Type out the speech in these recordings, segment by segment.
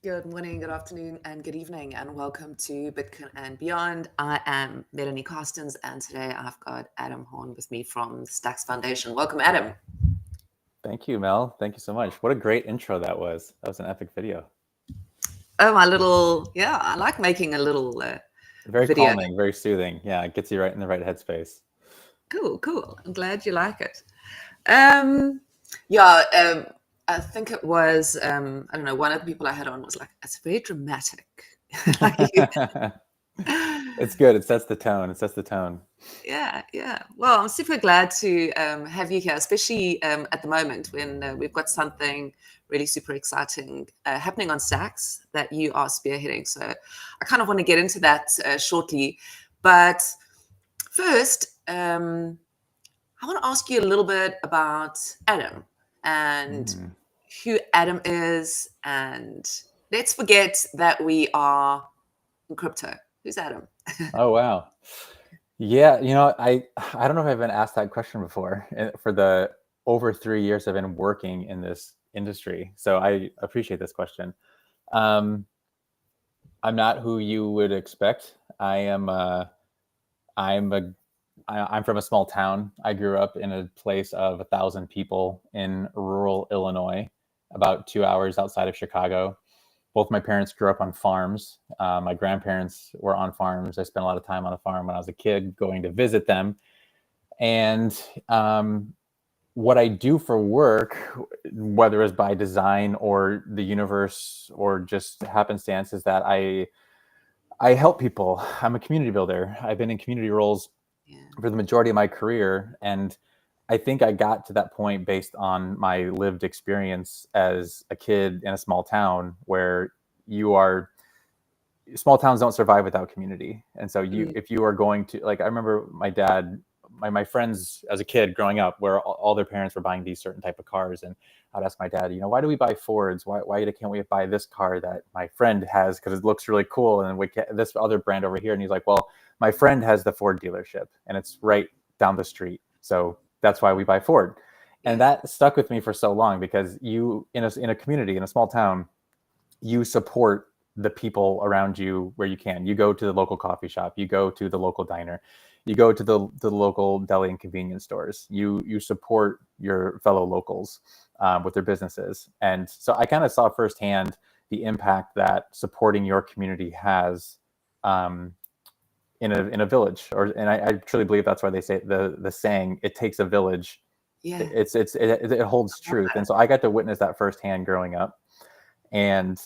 Good morning, good afternoon, and good evening, and welcome to Bitcoin and Beyond. I am Melanie Carstens, and today I've got Adam Haun with me from the Stacks Foundation. Welcome, Adam. Thank you, Mel. Thank you so much. What a great intro that was. That was an epic video. Oh, my little, yeah, I like making a little Very video. calming, very soothing. Yeah, it gets you right in the right headspace. Cool, cool. I'm glad you like it. Um, yeah, I think it was, I don't know, one of the people I had on was like, it's very dramatic. It's good. It sets the tone. It sets the tone. Yeah, yeah. Well, I'm super glad to have you here, especially at the moment when we've got something really super exciting happening on Stacks that you are spearheading. So I kind of want to get into that shortly. But first, I want to ask you a little bit about Adam and Mm. who Adam is. And let's forget that we are in crypto. Who's Adam? Oh wow. Yeah, I don't know if I've been asked that question before for the over 3 years I've been working in this industry. So I appreciate this question. Um, I'm not who you would expect. I'm from a small town. I grew up in a place of 1,000 people in rural Illinois, about 2 hours outside of Chicago. Both my parents grew up on farms. My grandparents were on farms. I spent a lot of time on a farm when I was a kid, going to visit them. And what I do for work, whether it's by design or the universe or just happenstance, is that I help people. I'm a community builder. I've been in community roles Yeah. for the majority of my career. And I think I got to that point based on my lived experience as a kid in a small town where you are small towns don't survive without community. And so Mm. if you are going to, like, I remember my dad, my friends as a kid growing up where all their parents were buying these certain type of cars. And I'd ask my dad, why do we buy Fords? Why can't we buy this car that my friend has? Cause it looks really cool. And this other brand over here. And he's like, well, my friend has the Ford dealership and it's right down the street. So that's why we buy Ford. And Yeah. that stuck with me for so long because you, in a community, in a small town, you support the people around you where you can. You go to the local coffee shop, you go to the local diner, you go to the local deli and convenience stores. You support your fellow locals with their businesses. And so I kind of saw firsthand the impact that supporting your community has um, in a village. And I truly believe that's why they say the saying, "It takes a village." Yeah. It holds truth. And so I got to witness that firsthand growing up. And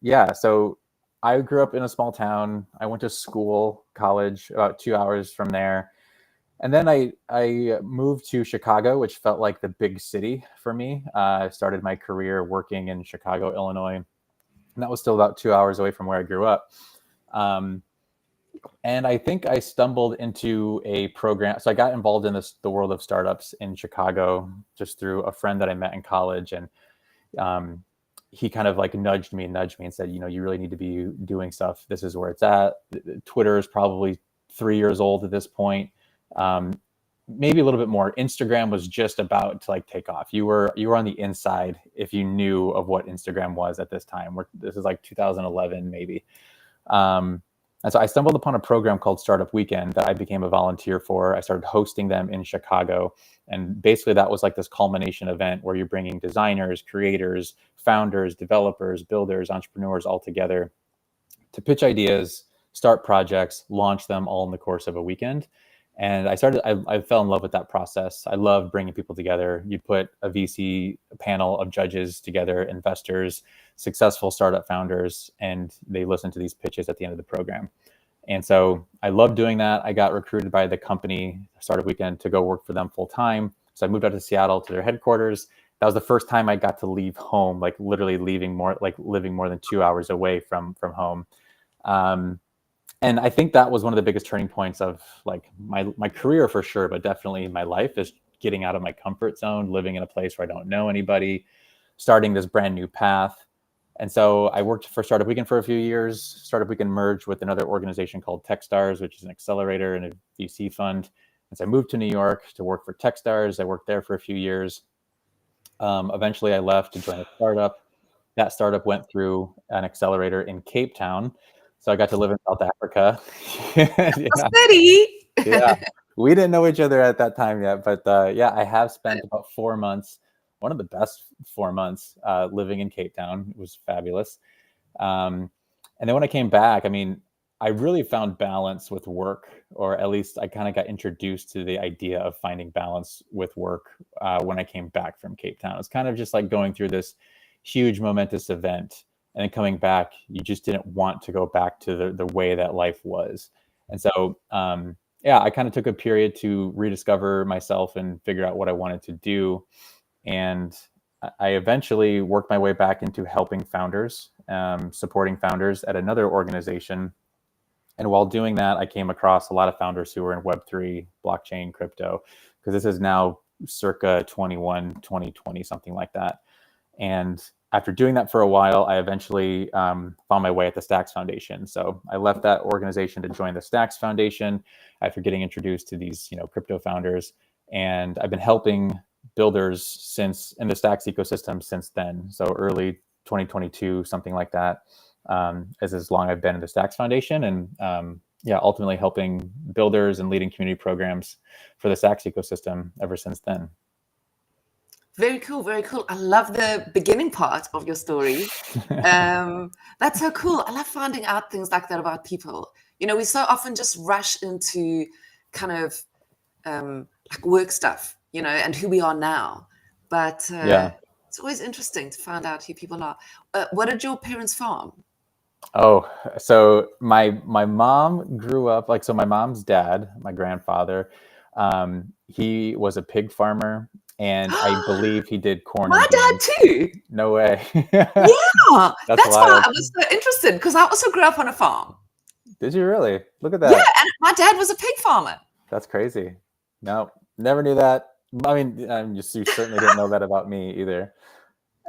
yeah, so I grew up in a small town. I went to school, college, about 2 hours from there. And then I moved to Chicago, which felt like the big city for me. I started my career working in Chicago, Illinois. And that was still about 2 hours away from where I grew up. Um, and I think I stumbled into a program. So I got involved in the world of startups in Chicago just through a friend that I met in college. And um, he kind of like nudged me and said, you really need to be doing stuff. This is where it's at. Twitter is probably 3 years old at this point. Um, Maybe a little bit more. Instagram was just about to like take off. You were on the inside if you knew of what Instagram was at this time. This is like 2011 maybe. And so I stumbled upon a program called Startup Weekend that I became a volunteer for. I started hosting them in Chicago. And basically that was like this culmination event where you're bringing designers, creators, founders, developers, builders, entrepreneurs all together to pitch ideas, start projects, launch them all in the course of a weekend. And I fell in love with that process. I love bringing people together. You put a VC panel of judges together, investors, successful startup founders, and they listen to these pitches at the end of the program. And so I love doing that. I got recruited by the company Startup Weekend to go work for them full time. So I moved out to Seattle to their headquarters. That was the first time I got to leave home, like literally living more than 2 hours away from home. Um, and I think that was one of the biggest turning points of like my career for sure, but definitely my life is getting out of my comfort zone, living in a place where I don't know anybody, starting this brand new path. And so I worked for Startup Weekend for a few years. Startup Weekend merged with another organization called Techstars, which is an accelerator and a VC fund. And so I moved to New York to work for Techstars. I worked there for a few years. Eventually I left to join a startup. that startup went through an accelerator in Cape Town. So I got to live in South Africa. Yeah. We didn't know each other at that time yet, but yeah, I have spent about 4 months, one of the best 4 months, living in Cape Town. It was fabulous. And then when I came back, I mean, I really found balance with work, or at least I kind of got introduced to the idea of finding balance with work when I came back from Cape Town. It's kind of just like going through this huge momentous event, and then coming back, you just didn't want to go back to the way that life was. And so, yeah, I kind of took a period to rediscover myself and figure out what I wanted to do. And I eventually worked my way back into helping founders, supporting founders at another organization. And while doing that, I came across a lot of founders who were in Web3, blockchain, crypto, because this is now circa 2020, something like that. And after doing that for a while, I eventually found my way at the Stacks Foundation. So I left that organization to join the Stacks Foundation after getting introduced to these, crypto founders. And I've been helping builders since in the Stacks ecosystem since then. So early 2022, something like that, as long I've been in the Stacks Foundation, and yeah, ultimately helping builders and leading community programs for the Stacks ecosystem ever since then. Very cool, very cool. I love the beginning part of your story. That's so cool. I love finding out things like that about people. We so often just rush into kind of like work stuff, and who we are now. But yeah, it's always interesting to find out who people are. What did your parents farm? Oh, so my mom grew up so my mom's dad, my grandfather, he was a pig farmer, and I believe he did corn. My and dad beans. too. No way. Yeah, that's why wild. I was so interested, because I also grew up on a farm. Did you really? Look at that. Yeah, and my dad was a pig farmer. That's crazy. No, never knew that. I mean, you certainly didn't know that about me either.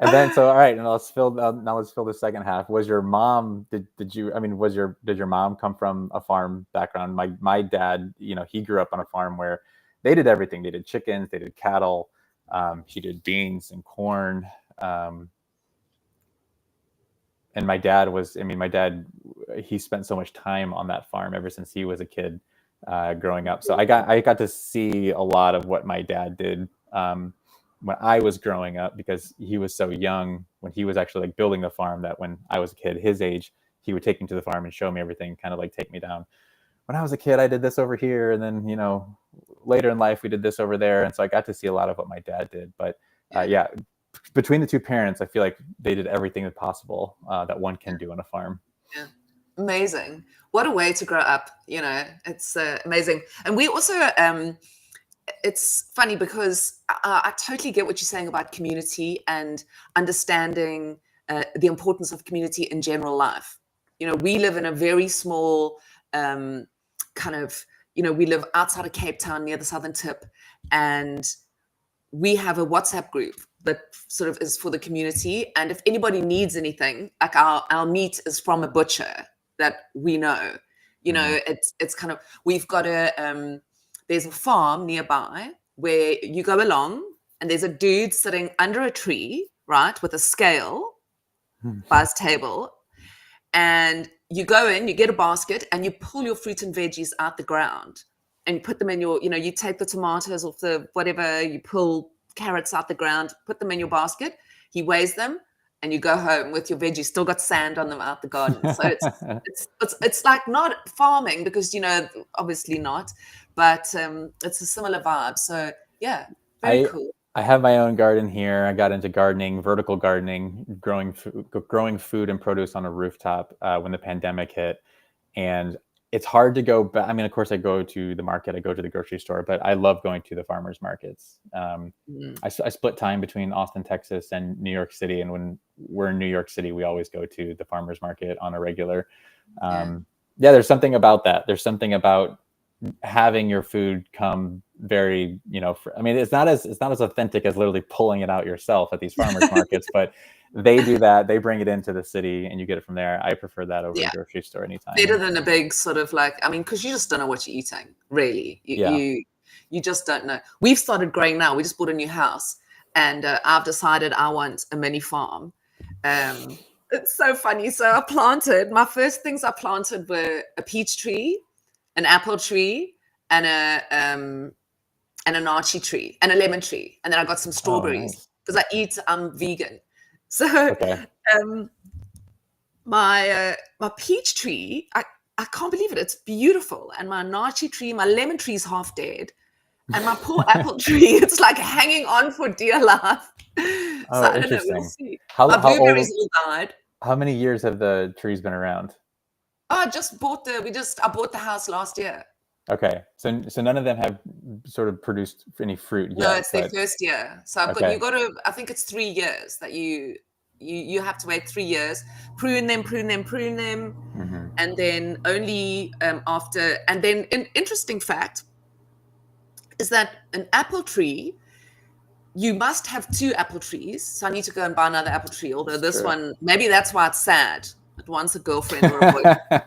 And then, so all right, and let's fill the second half. Was your mom? Did your mom come from a farm background? My dad, he grew up on a farm where they did everything. They did chickens, they did cattle. He did beans and corn. And my dad he spent so much time on that farm ever since he was a kid, growing up. So I got to see a lot of what my dad did. When I was growing up, because he was so young when he was actually building the farm, that when I was a kid his age, he would take me to the farm and show me everything, kind of take me down. When I was a kid, I did this over here, and then later in life we did this over there. And so I got to see a lot of what my dad did. But yeah, between the two parents, I feel like they did everything possible that one can do on a farm. Yeah, amazing. What a way to grow up. It's amazing. And we also it's funny because I totally get what you're saying about community and understanding the importance of community in general life. We live in a very small we live outside of Cape Town near the southern tip, and we have a WhatsApp group that sort of is for the community. And if anybody needs anything, like our meat is from a butcher that we know, it's kind of, we've got there's a farm nearby where you go along and there's a dude sitting under a tree, right, with a scale by his table. And you go in, you get a basket, and you pull your fruit and veggies out the ground, and you put them in your, you take the tomatoes off the whatever, you pull carrots out the ground, put them in your basket, he weighs them, and you go home with your veggies still got sand on them out the garden. So it's like not farming, because obviously not, but it's a similar vibe. So yeah, very cool. I have my own garden here. I got into gardening, vertical gardening, growing food and produce on a rooftop when the pandemic hit. And it's hard to go back. I mean, of course, I go to the market, I go to the grocery store, but I love going to the farmers markets. I split time between Austin, Texas, and New York City. And when we're in New York City, we always go to the farmers market on a regular. Yeah, there's something about that. There's something about having your food come very, it's not as authentic as literally pulling it out yourself at these farmers markets, but they do that. They bring it into the city and you get it from there. I prefer that over a grocery store anytime. Better than a big sort of because you just don't know what you're eating, really. You just don't know. We've started growing now. We just bought a new house, and I've decided I want a mini farm. It's so funny. So my first things I planted were a peach tree, an apple tree, and a nachi tree, and a lemon tree. And then I got some strawberries because I'm vegan. So my peach tree, I can't believe it. It's beautiful. And my nachi tree, my lemon tree is half dead. And my poor apple tree, it's like hanging on for dear life. So I don't know, we'll see. My blueberries all died. How many years have the trees been around? Oh, I bought the house last year. Okay. So none of them have sort of produced any fruit yet. No, it's their first year. So I think it's 3 years that you have to wait 3 years, prune them. Mm-hmm. And then only after, and then an interesting fact is that an apple tree, you must have 2 apple trees. So I need to go and buy another apple tree. Although this one, maybe that's why it's sad. It wants a girlfriend or a boyfriend.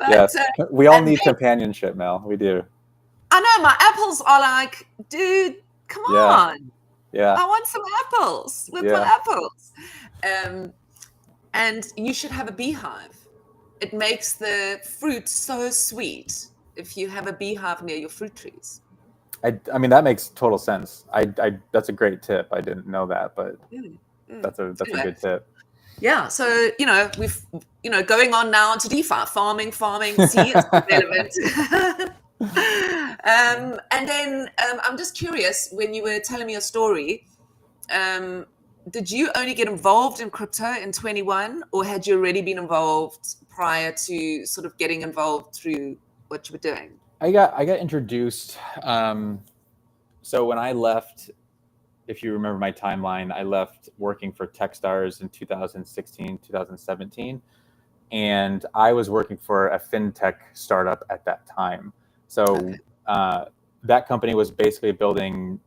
Yes, we all need companionship, Mel. We do. I know, my apples are like, dude, come on. Yeah. I want some apples. Little apples. And you should have a beehive. It makes the fruit so sweet if you have a beehive near your fruit trees. I mean, that makes total sense. That's a great tip. I didn't know that, but that's a good tip. Yeah. So, we've, going on now to DeFi, farming, see, it's relevant. And then I'm just curious, when you were telling me your story, did you only get involved in crypto in 21, or had you already been involved prior to sort of getting involved through what you were doing? I got introduced. So when I left, if you remember my timeline, I left working for Techstars in 2016, 2017. And I was working for a fintech startup at that time. So that company was basically building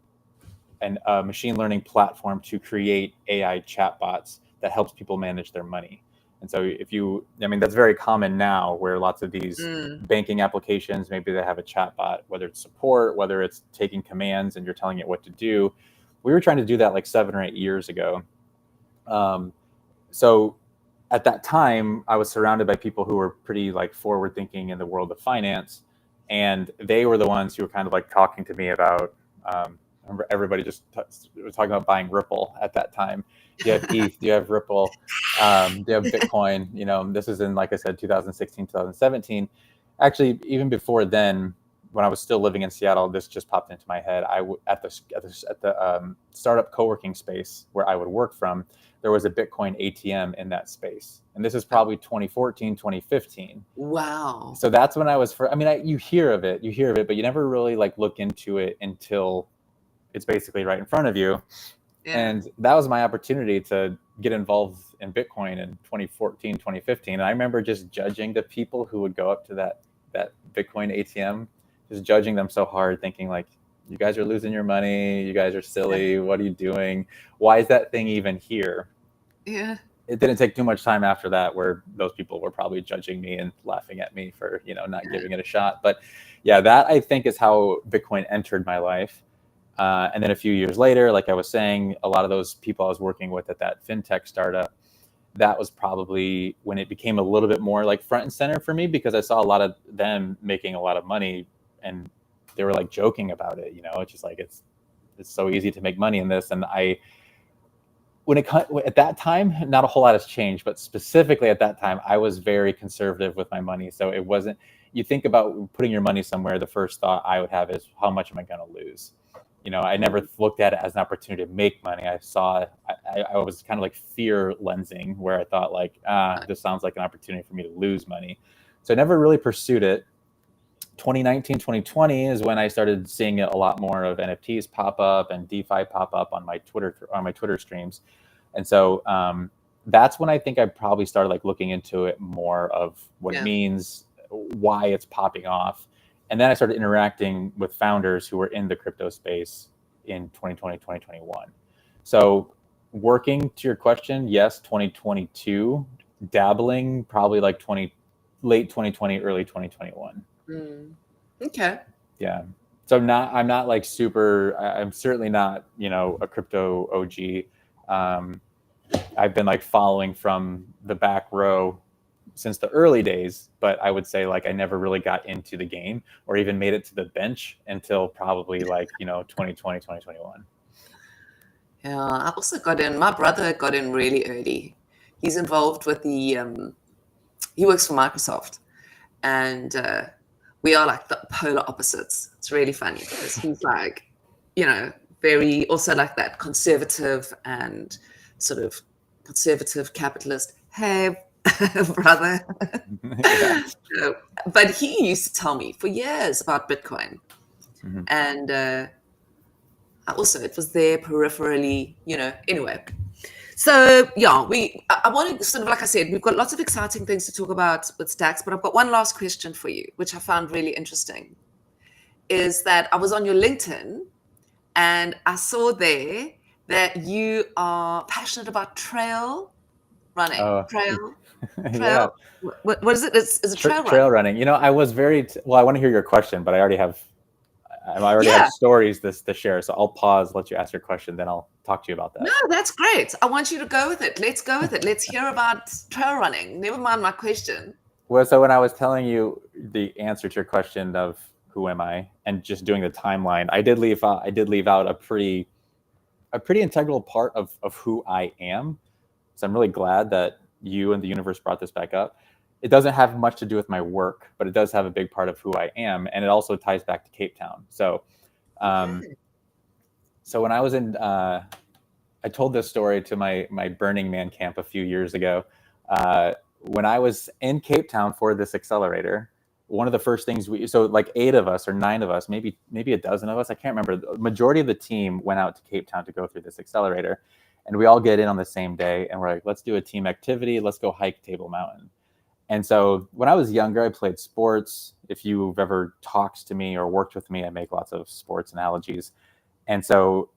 a machine learning platform to create AI chatbots that helps people manage their money. And so that's very common now, where lots of these banking applications, maybe they have a chatbot, whether it's support, whether it's taking commands and you're telling it what to do. We were trying to do that like 7 or 8 years ago. So at that time, I was surrounded by people who were pretty like forward thinking in the world of finance. And they were the ones who were kind of like talking to me about, everybody just was talking about buying Ripple at that time. Do you have ETH? Do you have Ripple? Do you have Bitcoin? This is in, like I said, 2016, 2017. Actually, even before then, when I was still living in Seattle, this just popped into my head. At the startup co-working space where I would work from, there was a Bitcoin ATM in that space. And this is probably 2014, 2015. Wow. So that's when I was you hear of it, but you never really like look into it until it's basically right in front of you. Yeah. And that was my opportunity to get involved in Bitcoin in 2014, 2015. And I remember just judging the people who would go up to that Bitcoin ATM, just judging them so hard, thinking like, you guys are losing your money. You guys are silly. What are you doing? Why is that thing even here? Yeah. It didn't take too much time after that where those people were probably judging me and laughing at me for, not giving it a shot. But yeah, that I think is how Bitcoin entered my life. And then a few years later, like I was saying, a lot of those people I was working with at that fintech startup, that was probably when it became a little bit more like front and center for me, because I saw a lot of them making a lot of money and they were like joking about it. It's just like, it's so easy to make money in this. And at that time, not a whole lot has changed, but specifically at that time, I was very conservative with my money. So it wasn't, you think about putting your money somewhere, the first thought I would have is, how much am I going to lose? I never looked at it as an opportunity to make money. I was kind of like fear lensing, where I thought like, this sounds like an opportunity for me to lose money. So I never really pursued it. 2019, 2020 is when I started seeing a lot more of NFTs pop up and DeFi pop up on my Twitter streams. And so that's when I think I probably started like looking into it more of what it means, why it's popping off. And then I started interacting with founders who were in the crypto space in 2020, 2021. So working to your question, yes, 2022, dabbling probably like late 2020, early 2021. Okay. Yeah. So I'm not like I'm certainly not, a crypto OG. I've been like following from the back row since the early days, but I would say like I never really got into the game or even made it to the bench until probably like, 2020, 2021. Yeah, I also got in. My brother got in really early. He's involved with he works for Microsoft, and we are like the polar opposites. It's really funny because he's like, very also like that conservative and sort of conservative capitalist. Hey, brother. Yeah. But he used to tell me for years about Bitcoin. Mm-hmm. And also it was there peripherally, anyway. So yeah, I want to sort of, like I said, we've got lots of exciting things to talk about with Stacks, but I've got one last question for you, which I found really interesting, is that I was on your LinkedIn and I saw there that you are passionate about trail running. Oh, yeah. Trail. What is it? Is it trail Trail running? running. I was well, I want to hear your question, but I already have Yeah. stories to share. So I'll pause, let you ask your question, then I'll talk to you about that. No, that's great. I want you to go with it. Let's go with it. Let's hear about trail running. Never mind my question. Well, so when I was telling you the answer to your question of who am I and just doing the timeline, I did leave out a pretty integral part of who I am. So I'm really glad that you and the universe brought this back up. It doesn't have much to do with my work, but it does have a big part of who I am, and it also ties back to Cape Town. So, Okay. so when I was in, I told this story to my Burning Man camp a few years ago. When I was in Cape Town for this accelerator, one of the first things so like 8 of us or 9 of us, maybe a dozen of us, I can't remember. The majority of the team went out to Cape Town to go through this accelerator, and we all get in on the same day, and we're like, let's do a team activity. Let's go hike Table Mountain. And so when I was younger, I played sports. If you've ever talked to me or worked with me, I make lots of sports analogies. And so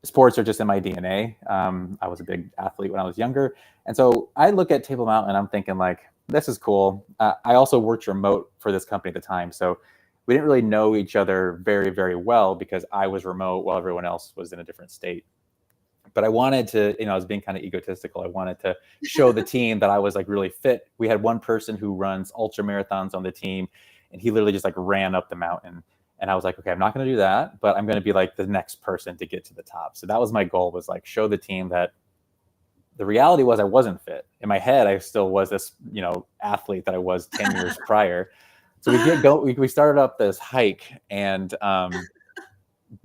sports are just in my DNA. I was a big athlete when I was younger. And so I look at Table Mountain and I'm thinking like, this is cool. I also worked remote for this company at the time. So we didn't really know each other very, very well because I was remote while everyone else was in a different state. But I wanted to, I was being kind of egotistical. I wanted to show the team that I was like really fit. We had one person who runs ultra marathons on the team, and he literally just like ran up the mountain. And I was like, okay, I'm not going to do that, but I'm going to be like the next person to get to the top. So that was my goal, was like show the team that the reality was I wasn't fit. In my head, I still was this, athlete that I was 10 years prior. So we started up this hike, and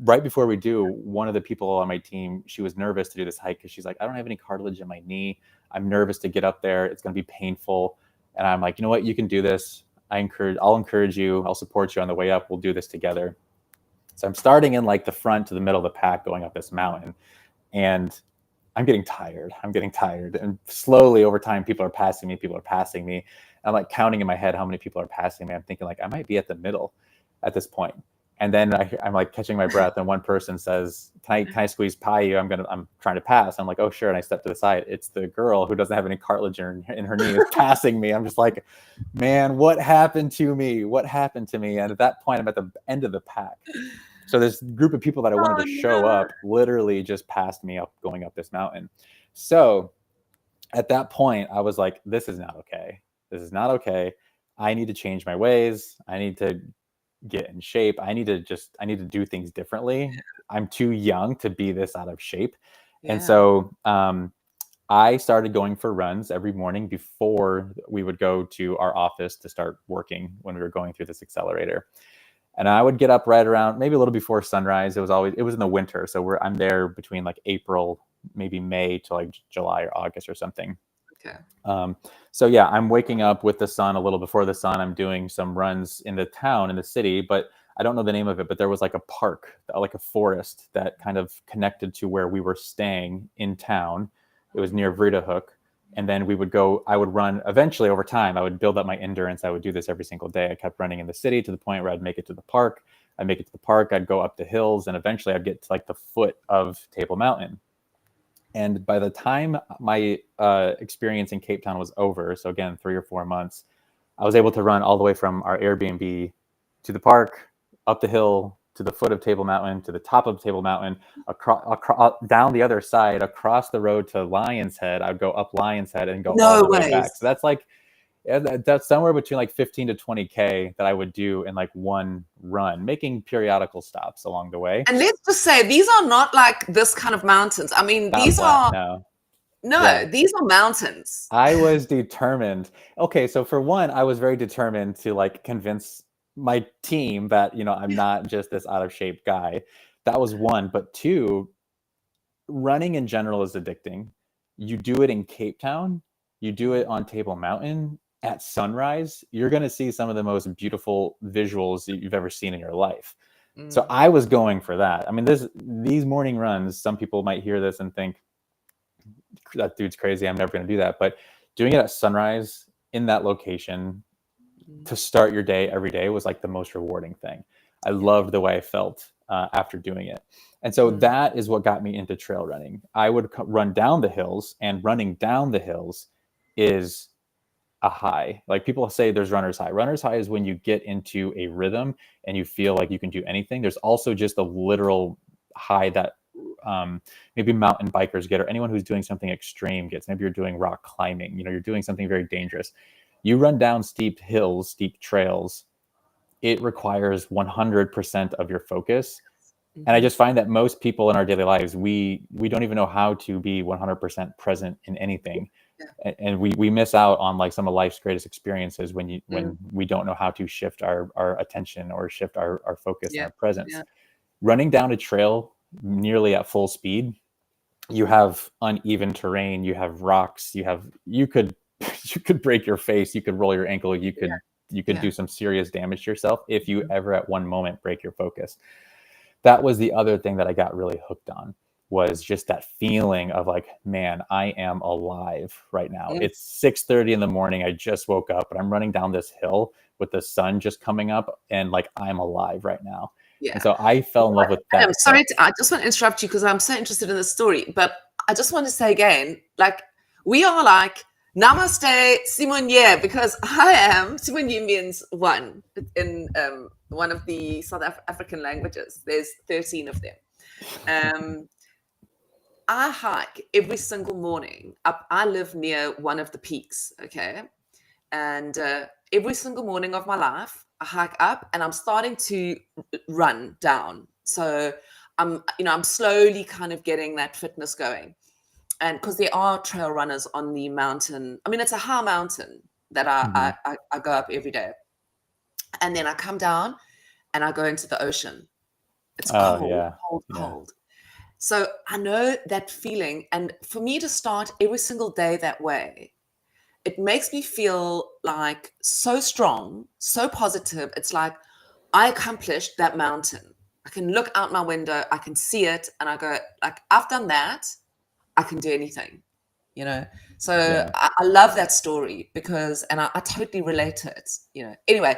right before we do, one of the people on my team, she was nervous to do this hike because she's like, I don't have any cartilage in my knee. I'm nervous to get up there. It's going to be painful. And I'm like, you know what? You can do this. I'll encourage you. I'll support you on the way up. We'll do this together. So I'm starting in like the front to the middle of the pack going up this mountain. And I'm getting tired. And slowly over time, people are passing me. I'm like counting in my head how many people are passing me. I'm thinking like, I might be at the middle at this point. And then I'm like catching my breath, and one person says, can I squeeze by you? I'm trying to pass. I'm like, oh, sure. And I step to the side. It's the girl who doesn't have any cartilage in her knee is passing me. I'm just like, man, what happened to me? And at that point, I'm at the end of the pack. So this group of people that I wanted to show up literally just passed me up going up this mountain. So at that point, I was like, this is not okay. I need to change my ways. I need to get in shape. I need to do things differently. I'm too young to be this out of shape. Yeah. And so I started going for runs every morning before we would go to our office to start working when we were going through this accelerator. And I would get up right around maybe a little before sunrise. It was in the winter. So I'm there between like April, maybe May to like July or August or something. Okay. So yeah, I'm waking up with the sun a little before the sun. I'm doing some runs in the town, in the city, but I don't know the name of it, but there was like a park, like a forest that kind of connected to where we were staying in town. It was near Vredehoek. And then I would run eventually over time. I would build up my endurance. I would do this every single day. I kept running in the city to the point where I'd make it to the park. I'd go up the hills, and eventually I'd get to like the foot of Table Mountain. And by the time my experience in Cape Town was over, so again, 3 or 4 months, I was able to run all the way from our Airbnb to the park, up the hill to the foot of Table Mountain, to the top of Table Mountain, down the other side, across the road to Lion's Head. I'd go up Lion's Head and go all the way back. So that's like, that's somewhere between like 15 to 20K that I would do in like one run, making periodical stops along the way. And let's just say, these are not like this kind of mountains. I mean, Not these flat, are, yeah. These are mountains. I was determined. Okay, so for one, I was very determined to like convince my team that, you know, I'm not just this out of shape guy. That was one. But two, running in general is addicting. You do it in Cape Town, you do it on Table Mountain at sunrise, you're going to see some of the most beautiful visuals that you've ever seen in your life. So I was going for that. I mean, these morning runs, some people might hear this and think, that dude's crazy, I'm never going to do that. But doing it at sunrise in that location to start your day every day was like the most rewarding thing. I loved the way I felt after doing it. And so that is what got me into trail running. I would run down the hills, and running down the hills is a high. Like people say there's runner's high. Runner's high is when you get into a rhythm and you feel like you can do anything. There's also just a literal high that maybe mountain bikers get, or anyone who's doing something extreme gets. Maybe you're doing rock climbing, you know, you're doing something very dangerous. You run down steep hills, steep trails, it requires 100% of your focus. And I just find that most people in our daily lives, we don't even know how to be 100% present in anything. And we miss out on like some of life's greatest experiences when we don't know how to shift our attention or shift our focus and our presence. Running down a trail nearly at full speed, you have uneven terrain, you have rocks, you could break your face, you could roll your ankle, you could do some serious damage to yourself if you ever at one moment break your focus. That was the other thing that I got really hooked on, was just that feeling of like, man, I am alive right now. It's 6:30 in the morning. I just woke up, but I'm running down this hill with the sun just coming up, and like, I'm alive right now. Yeah. And so I fell in love with that. I'm sorry, I just want to interrupt you because I'm so interested in the story. But I just want to say again, like, we are like, Namaste, Simonye, because I am, Simonye means one in one of the South African languages. There's 13 of them. I hike every single morning up. I live near one of the peaks, okay? And every single morning of my life, I hike up and I'm starting to run down. So I'm slowly kind of getting that fitness going. And because there are trail runners on the mountain. I mean, it's a high mountain that I go up every day. And then I come down and I go into the ocean. It's cold. So I know that feeling. And for me to start every single day that way, it makes me feel like so strong, so positive. It's like I accomplished that mountain. I can look out my window, I can see it, and I go, like, I've done that. I can do anything, you know? So I love that story because, and I totally relate to it, you know? Anyway,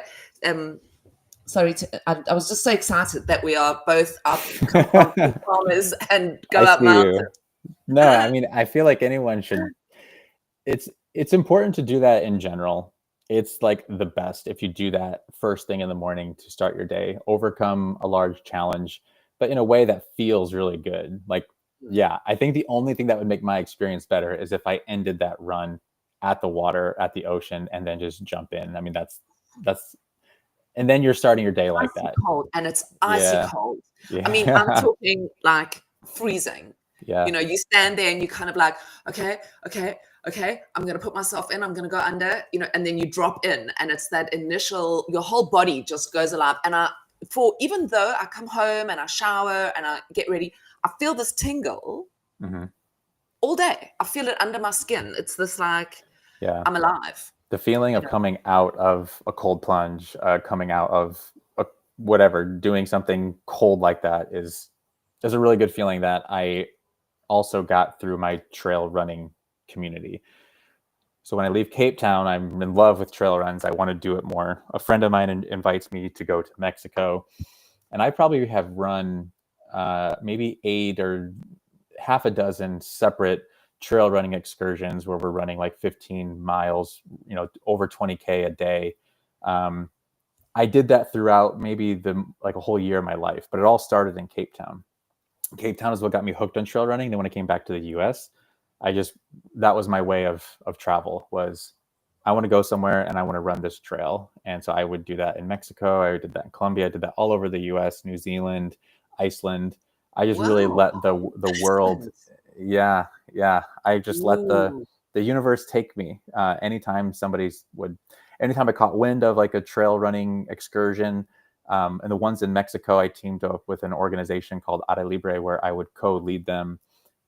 sorry, I was just so excited that we are both up farmers and go up mountains. No, I mean, I feel like anyone should, it's important to do that in general. It's like the best if you do that first thing in the morning to start your day, overcome a large challenge, but in a way that feels really good. Like, yeah, I think the only thing that would make my experience better is if I ended that run at the water, at the ocean, and then just jump in. I mean, that's, and then you're starting your day like that. Cold, and it's icy cold. Yeah. I mean, I'm talking like freezing. Yeah. You know, you stand there and you kind of like, okay, I'm going to put myself in, I'm going to go under, you know, and then you drop in, and it's that initial, your whole body just goes alive. And even though I come home and I shower and I get ready, I feel this tingle all day. I feel it under my skin. It's this like, I'm alive. The feeling of coming out of a cold plunge, coming out of whatever, doing something cold like that is a really good feeling that I also got through my trail running community. So when I leave Cape Town, I'm in love with trail runs. I want to do it more. A friend of mine invites me to go to Mexico, and I probably have run maybe 8 or half a dozen separate trail running excursions where we're running like 15 miles, you know, over 20K a day. I did that throughout maybe like a whole year of my life, but it all started in Cape Town. Cape Town is what got me hooked on trail running. Then when I came back to the US, that was my way of travel. Was I want to go somewhere and I want to run this trail. And so I would do that in Mexico. I did that in Colombia. I did that all over the US, New Zealand, Iceland. I just really let the world. Yeah. I just let the universe take me. Anytime I caught wind of like a trail running excursion, and the ones in Mexico, I teamed up with an organization called Ada Libre, where I would co-lead them.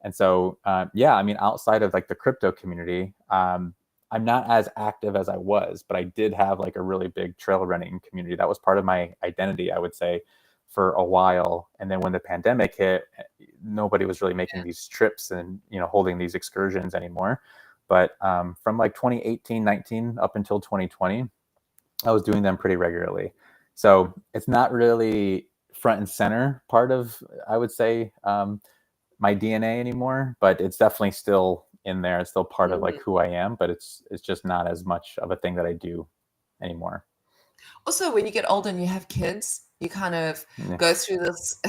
And so, I mean, outside of like the crypto community, I'm not as active as I was, but I did have like a really big trail running community. That was part of my identity, I would say, for a while. And then when the pandemic hit, nobody was really making these trips and, holding these excursions anymore. But from like 2018, 19 up until 2020, I was doing them pretty regularly. So it's not really front and center part of, I would say, my DNA anymore, but it's definitely still in there. It's still part of like who I am, but it's just not as much of a thing that I do anymore. Also, when you get older and you have kids, you kind of go through this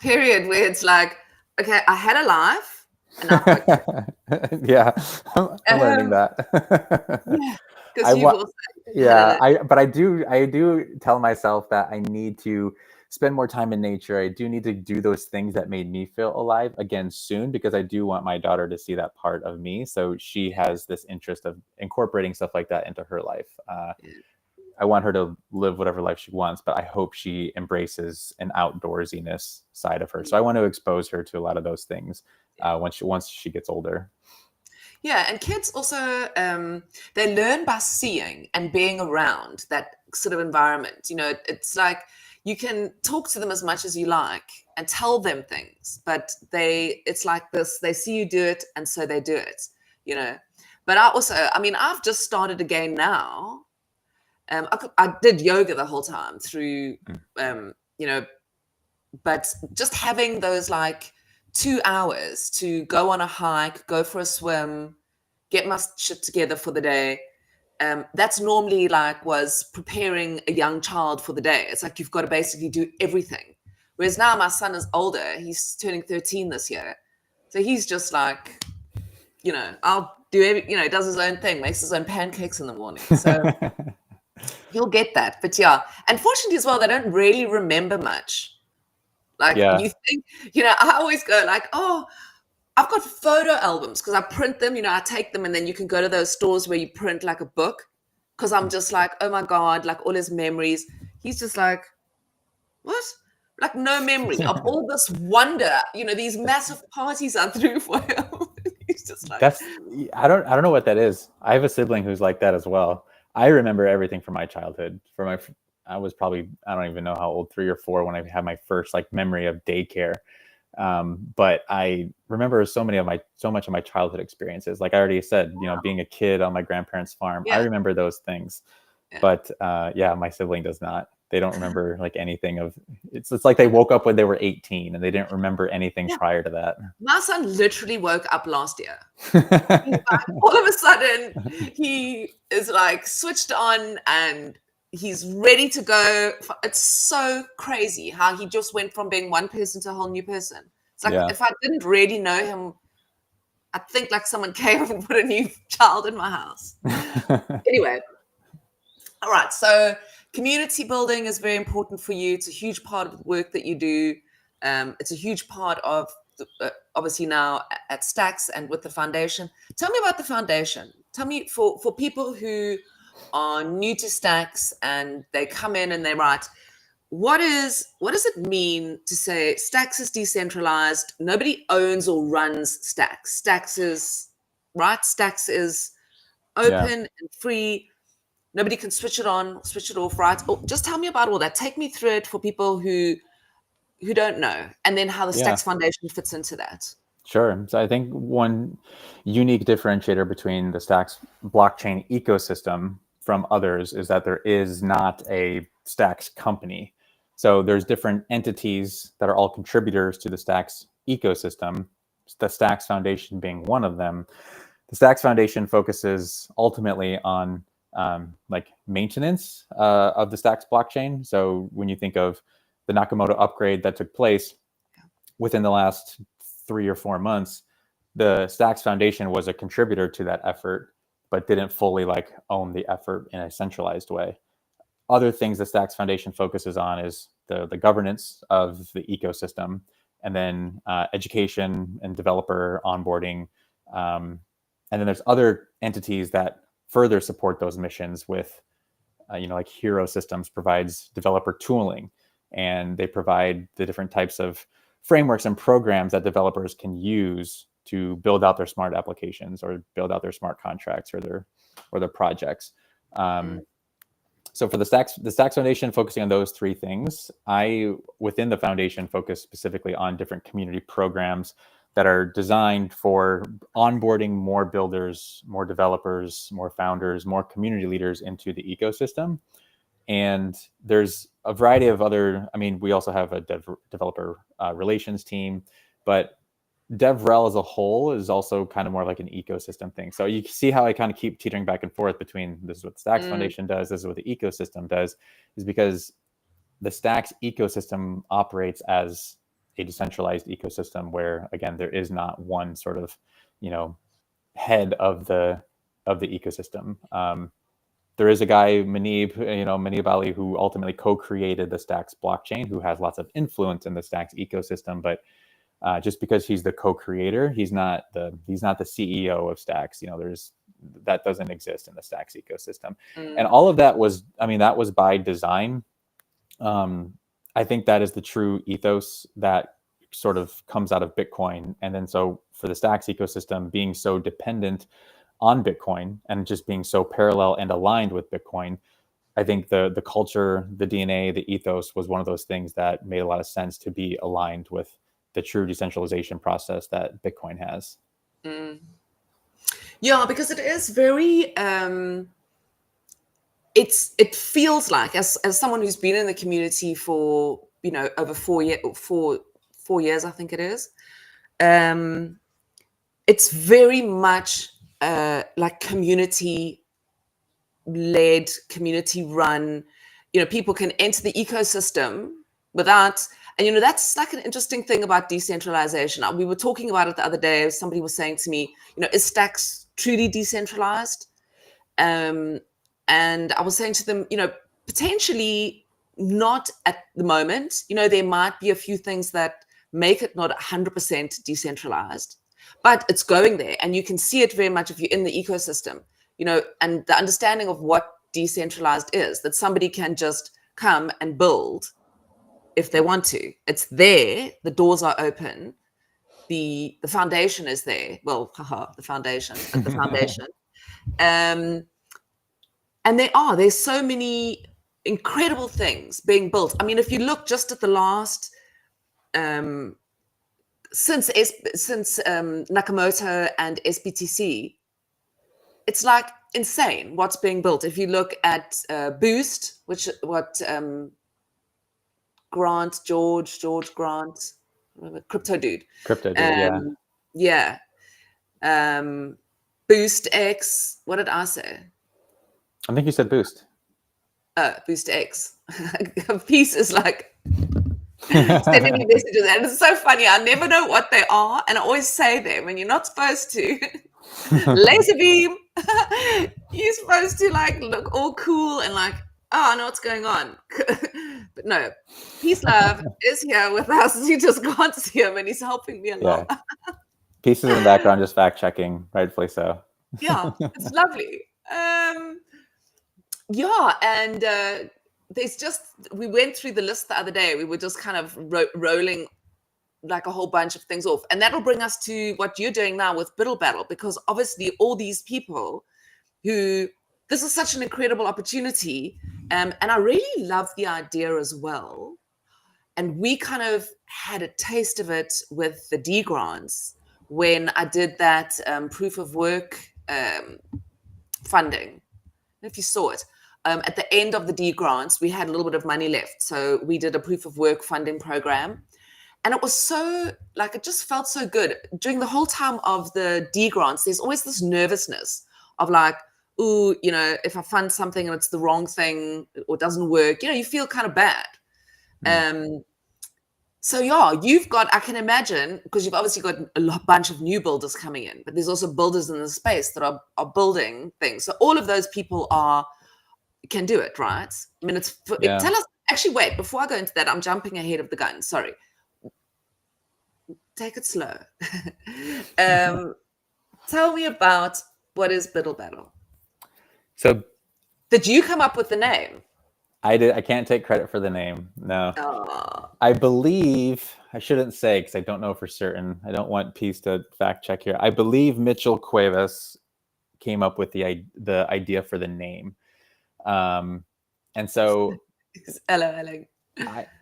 period where it's like, okay, I had a life and I've got kids. Yeah, I'm learning that. Yeah, because you've also but I do tell myself that I need to spend more time in nature. I do need to do those things that made me feel alive again soon, because I do want my daughter to see that part of me. So she has this interest of incorporating stuff like that into her life. I want her to live whatever life she wants, but I hope she embraces an outdoorsiness side of her. So I want to expose her to a lot of those things once she gets older. Yeah, and kids also, they learn by seeing and being around that sort of environment. It's like you can talk to them as much as you like and tell them things, but it's like this, they see you do it and so they do it, But I've just started again now. I did yoga the whole time through, but just having those like 2 hours to go on a hike, go for a swim, get my shit together for the day. That's normally was preparing a young child for the day. It's like you've got to basically do everything. Whereas now my son is older. He's turning 13 this year. So he's just like, I'll do he does his own thing, makes his own pancakes in the morning. So you'll get that. But yeah, unfortunately as well, they don't really remember much. You think, I always go like, oh, I've got photo albums because I print them, I take them, and then you can go to those stores where you print like a book, because I'm just like, oh my God, like all his memories. He's just like, what? Like no memory of all this wonder, these massive parties I threw for him. He's just like, I don't know what that is. I have a sibling who's like that as well. I remember everything from my childhood. I was probably, I don't even know how old, 3 or 4 when I had my first memory of daycare. But I remember so much of my childhood experiences. Like I already said, being a kid on my grandparents' farm, I remember those things. Yeah. But my sibling does not. They don't remember anything of it's like they woke up when they were 18 and they didn't remember anything prior to that. My son literally woke up last year. All of a sudden he is switched on and he's ready to go. It's so crazy how he just went from being one person to a whole new person. It's like if I didn't really know him, I think someone came and put a new child in my house. Anyway, all right. So community building is very important for you. It's a huge part of the work that you do. It's a huge part of obviously now at Stacks and with the foundation. Tell me about the foundation. Tell me for people who are new to Stacks and they come in and they write, what does it mean to say Stacks is decentralized? Nobody owns or runs Stacks. Stacks is open and free. Nobody can switch it on, switch it off, right? Or just tell me about all that. Take me through it for people who don't know, and then how the Stacks Foundation fits into that. Sure. So I think one unique differentiator between the Stacks blockchain ecosystem from others is that there is not a Stacks company. So there's different entities that are all contributors to the Stacks ecosystem, the Stacks Foundation being one of them. The Stacks Foundation focuses ultimately on like maintenance of the Stacks blockchain. So when you think of the Nakamoto upgrade that took place within the last 3 or 4 months, the Stacks Foundation was a contributor to that effort, but didn't fully like own the effort in a centralized way. Other things the Stacks Foundation focuses on is the governance of the ecosystem, and then education and developer onboarding. And then there's other entities that further support those missions with, like Hero Systems provides developer tooling, and they provide the different types of frameworks and programs that developers can use to build out their smart applications or build out their smart contracts or their projects. So for the Stacks Foundation, focusing on those 3 things, I, within the foundation, focus specifically on different community programs that are designed for onboarding more builders, more developers, more founders, more community leaders into the ecosystem. And there's a variety of other, we also have a developer relations team, but DevRel as a whole is also kind of more like an ecosystem thing. So you see how I kind of keep teetering back and forth between this is what the Stacks Foundation does, this is what the ecosystem does, is because the Stacks ecosystem operates as a decentralized ecosystem where, again, there is not one sort of, head of the ecosystem. There is a guy, Manib Ali, who ultimately co-created the Stacks blockchain, who has lots of influence in the Stacks ecosystem, but just because he's the co-creator, he's not the CEO of Stacks. That doesn't exist in the Stacks ecosystem. And all of that was, that was by design. I think that is the true ethos that sort of comes out of Bitcoin. And then so for the Stacks ecosystem being so dependent on Bitcoin and just being so parallel and aligned with Bitcoin, I think the culture, the DNA, the ethos was one of those things that made a lot of sense to be aligned with the true decentralization process that Bitcoin has. Yeah, because it is very, it feels like, as someone who's been in the community for, over 4 years, I think it is, it's very much like community-led, community-run. People can enter the ecosystem without... And, that's like an interesting thing about decentralization. We were talking about it the other day. Somebody was saying to me, is Stacks truly decentralized? And I was saying to them, potentially not at the moment. There might be a few things that make it not 100% decentralized, but it's going there. And you can see it very much if you're in the ecosystem, and the understanding of what decentralized is, that somebody can just come and build if they want to. It's there. The doors are open. The foundation is there. Well, the foundation, but the foundation. And there's so many incredible things being built. If you look just at the last, since Nakamoto and SBTC, it's like insane what's being built. If you look at Boost, George Grant, crypto dude. Yeah. Boost X. What did I say? I think you said Boost. Boost X. Peace is like sending me messages, and it's so funny. I never know what they are, and I always say them, and you're not supposed to. Laser beam. You're supposed to like look all cool and like, oh, I know what's going on. But no, Peace Love is here with us. He just can't see him, and he's helping me along. Yeah. Peace is in the background, just fact checking, rightfully so. Yeah, it's lovely. And we went through the list the other day. We were just kind of rolling like a whole bunch of things off. And that'll bring us to what you're doing now with BuidLBattle, because obviously all these people this is such an incredible opportunity. And I really love the idea as well. And we kind of had a taste of it with the D grants when I did that proof of work funding. I don't know if you saw it. At the end of the D grants, we had a little bit of money left. So we did a proof of work funding program. And it was so, it just felt so good. During the whole time of the D grants, there's always this nervousness of like, ooh, if I fund something and it's the wrong thing or doesn't work, you feel kind of bad. So yeah, I can imagine, because you've obviously got a bunch of new builders coming in, but there's also builders in the space that are building things. So all of those people can do it, right? I mean, tell us, actually, wait, before I go into that, I'm jumping ahead of the gun. Sorry. Take it slow. Tell me about what is BuidLBattle. So did you come up with the name? I did. I can't take credit for the name. No. Oh. I believe, I shouldn't say because I don't know for certain. I don't want Peace to fact check here. I believe Mitchell Cuevas came up with the idea for the name. And so LOL.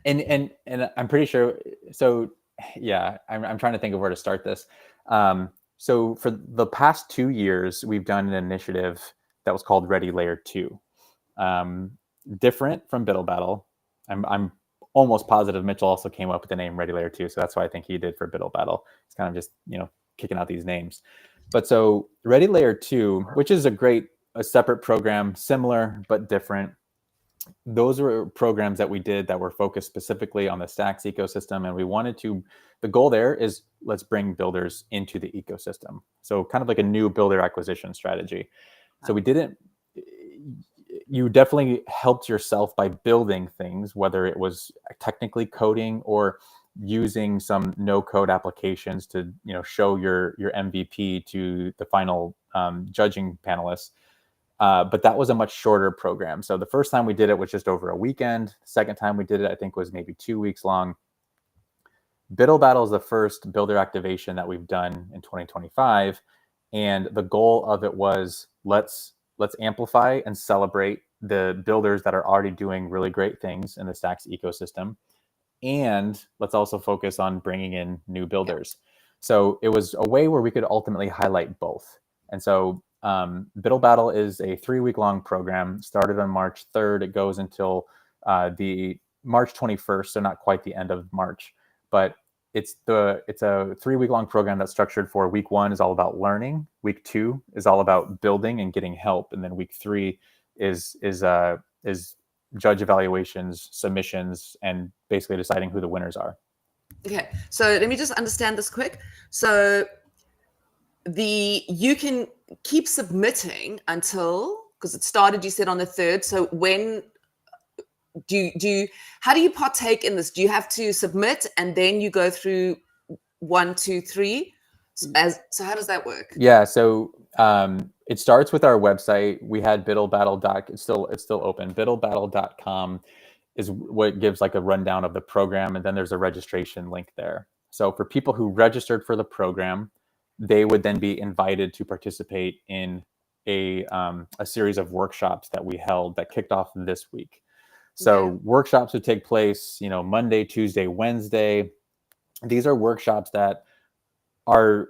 And I'm pretty sure. So yeah, I'm trying to think of where to start this. So for the past 2 years, we've done an initiative that was called Ready Layer 2. Different from BuidLBattle. I'm almost positive Mitchell also came up with the name Ready Layer 2. So that's why I think he did for BuidLBattle. It's kind of just, kicking out these names. But so Ready Layer 2, which is a separate program, similar but different. Those were programs that we did that were focused specifically on the Stacks ecosystem. And we wanted the goal there is let's bring builders into the ecosystem. So kind of like a new builder acquisition strategy. So you definitely helped yourself by building things, whether it was technically coding or using some no-code applications to, show your MVP to the final judging panelists. But that was a much shorter program. So the first time we did it was just over a weekend. The second time we did it, I think, was maybe 2 weeks long. BuidLBattle is the first builder activation that we've done in 2025. And the goal of it was let's amplify and celebrate the builders that are already doing really great things in the Stacks ecosystem. And let's also focus on bringing in new builders. So it was a way where we could ultimately highlight both. And so BuidLBattle is a 3-week-long program. Started on March 3rd. It goes until the March 21st, so not quite the end of March. But it's a 3-week-long program that's structured for week 1 is all about learning. Week 2 is all about building and getting help, and then week 3 is judge evaluations, submissions, and basically deciding who the winners are. Okay, so let me just understand this quick. So you can keep submitting until, because it started, you said, on the 3rd. So when how do you partake in this? Do you have to submit and then you go through 1, 2, 3? So how does that work? Yeah, so it starts with our website. We had BuidLBattle. It's still open. BuidLBattle.com is what gives like a rundown of the program, and then there's a registration link there. So for people who registered for the program, they would then be invited to participate in a series of workshops that we held that kicked off this week. So workshops would take place, Monday, Tuesday, Wednesday. These are workshops that are,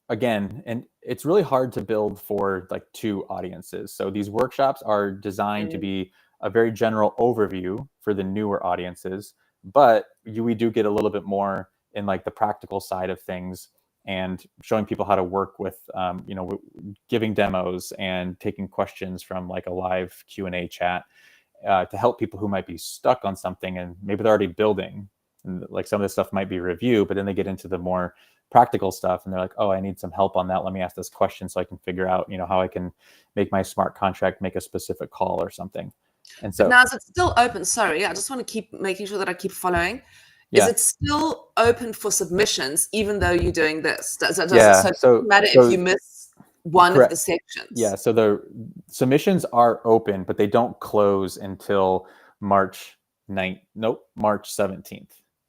again, and it's really hard to build for like 2 audiences. So these workshops are designed to be a very general overview for the newer audiences, but we do get a little bit more in like the practical side of things and showing people how to work with, giving demos and taking questions from like a live Q&A chat to help people who might be stuck on something and maybe they're already building. And like some of this stuff might be review, but then they get into the more practical stuff and they're like, oh, I need some help on that. Let me ask this question so I can figure out, how I can make my smart contract make a specific call or something. And so but now is it still open? Sorry, I just want to keep making sure that I keep following. Yeah. Is it still open for submissions even though you're doing this? So it doesn't matter if you miss one correct. of the sections? Yeah, so the submissions are open, but they don't close until March 17th.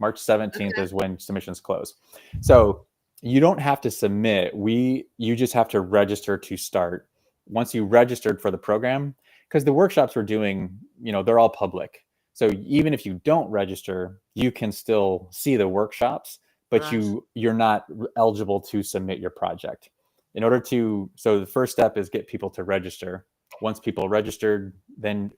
March 17th is when submissions close. So you don't have to submit. You just have to register to start. Once you registered for the program, because the workshops we're doing, they're all public. So even if you don't register, you can still see the workshops, but you're not eligible to submit your project. So the first step is get people to register. Once people registered, then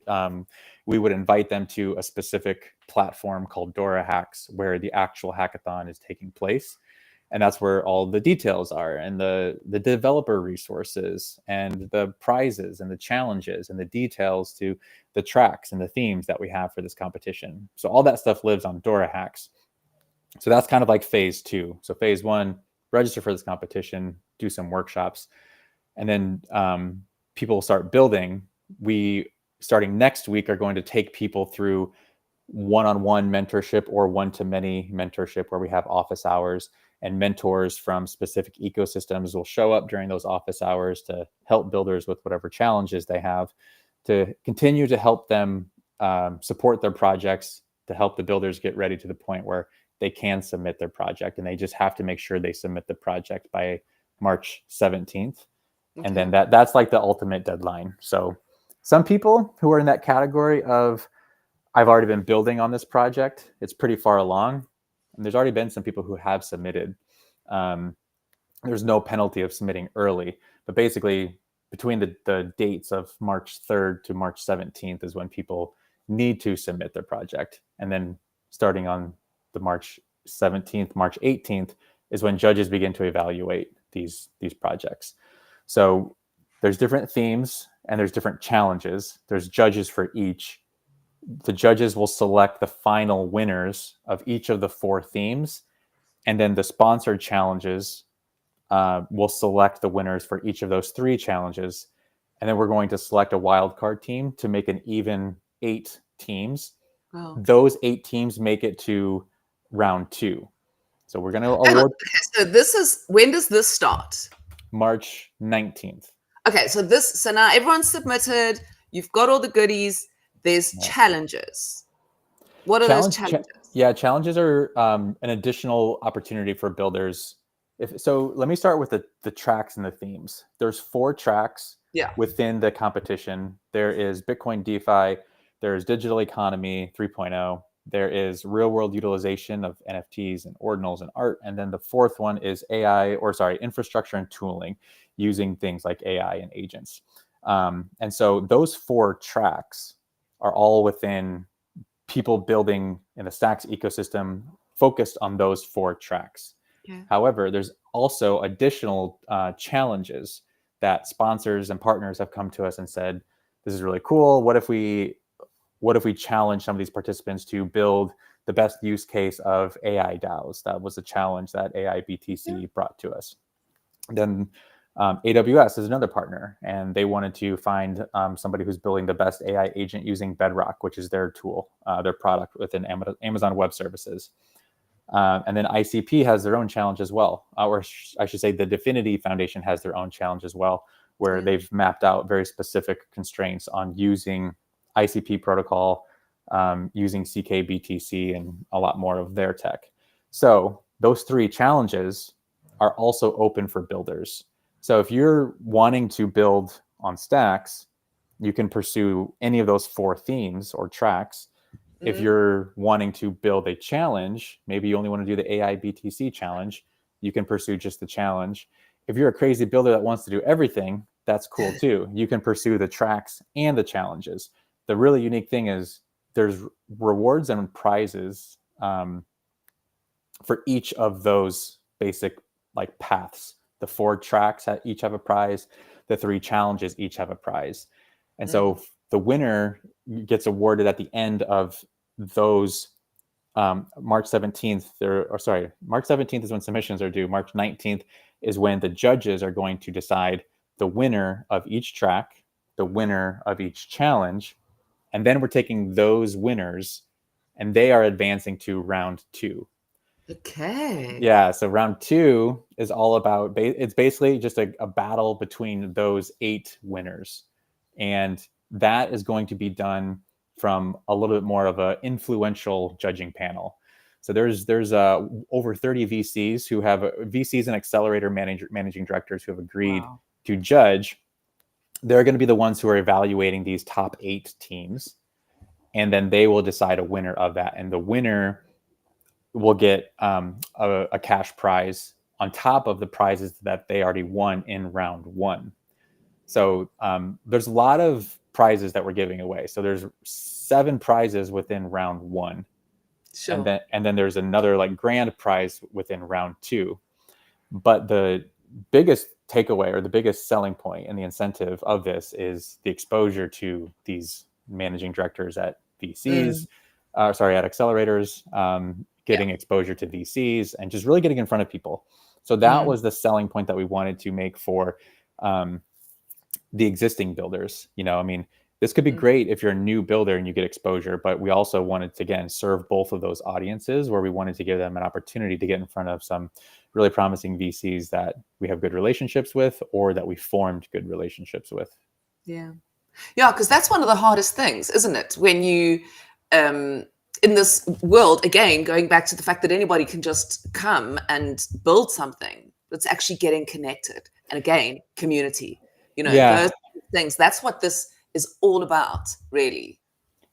we would invite them to a specific platform called Dora Hacks, where the actual hackathon is taking place. And that's where all the details are, and the developer resources and the prizes and the challenges and the details to the tracks and the themes that we have for this competition. So all that stuff lives on Dora Hacks. So that's kind of like phase 2. So phase 1, register for this competition, do some workshops, and then people will start building. We, starting next week, are going to take people through one-on-one mentorship or one-to-many mentorship, where we have office hours, and mentors from specific ecosystems will show up during those office hours to help builders with whatever challenges they have, to continue to help them support their projects, to help the builders get ready to the point where they can submit their project. And they just have to make sure they submit the project by March 17th. Okay. And then that's like the ultimate deadline. So some people who are in that category of, I've already been building on this project, it's pretty far along, and there's already been some people who have submitted. There's no penalty of submitting early, but basically between the dates of March 3rd to March 17th is when people need to submit their project. And then starting on the March 17th, March 18th is when judges begin to evaluate these projects. So there's different themes and there's different challenges. There's judges for each. The judges will select the final winners of each of the 4 themes, and then the sponsored challenges will select the winners for each of those 3 challenges, and then we're going to select a wildcard team to make an even 8 teams. Wow. Those 8 teams make it to round 2. So we're going to award. So when does this start? March 19th. Okay, so now everyone's submitted. You've got all the goodies. There's challenges. What are those challenges? Challenges are an additional opportunity for builders. So let me start with the tracks and the themes. There's 4 tracks within the competition. There is Bitcoin DeFi, there's Digital Economy 3.0, there is real world utilization of NFTs and ordinals and art, and then the 4th one is infrastructure and tooling, using things like AI and agents. And so those 4 tracks are all within people building in the Stacks ecosystem focused on those 4 tracks. Yeah. However, there's also additional challenges that sponsors and partners have come to us and said, this is really cool. What if we challenge some of these participants to build the best use case of AI DAOs? That was a challenge that AI BTC brought to us. Then AWS is another partner, and they wanted to find somebody who's building the best AI agent using Bedrock, which is their tool, their product within Amazon Web Services. And then ICP has their own challenge as well, or I should say the Dfinity Foundation has their own challenge as well, where they've mapped out very specific constraints on using ICP protocol, using CKBTC, and a lot more of their tech. So those 3 challenges are also open for builders. So if you're wanting to build on Stacks, you can pursue any of those 4 themes or tracks. Mm-hmm. If you're wanting to build a challenge, maybe you only want to do the AI BTC challenge, you can pursue just the challenge. If you're a crazy builder that wants to do everything, that's cool too. You can pursue the tracks and the challenges. The really unique thing is there's rewards and prizes for each of those basic like paths. The 4 tracks each have a prize. The 3 challenges each have a prize. And so the winner gets awarded at the end of those March 17th. March 17th is when submissions are due. March 19th is when the judges are going to decide the winner of each track, the winner of each challenge. And then we're taking those winners and they are advancing to round 2. Okay. Yeah, so round 2 is all about, it's basically just a battle between those 8 winners. And that is going to be done from a little bit more of an influential judging panel. So there's over 30 VCs who have VCs and accelerator managing directors who have agreed to judge. They're going to be the ones who are evaluating these top 8 teams. And then they will decide a winner of that. And the winner will get a cash prize on top of the prizes that they already won in round 1. So there's a lot of prizes that we're giving away. So there's 7 prizes within round 1. Sure. And then there's another like grand prize within round 2. But the biggest takeaway or the biggest selling point and the incentive of this is the exposure to these managing directors at VCs, at accelerators, getting exposure to VCs and just really getting in front of people. So that was the selling point that we wanted to make for the existing builders. I mean, this could be great if you're a new builder and you get exposure, but we also wanted to, again, serve both of those audiences where we wanted to give them an opportunity to get in front of some really promising VCs that we have good relationships with or that we formed good relationships with. Yeah, because that's one of the hardest things, isn't it? When you, in this world, again, going back to the fact that anybody can just come and build something, it's actually getting connected. And again, community, those things, that's what this is all about, really.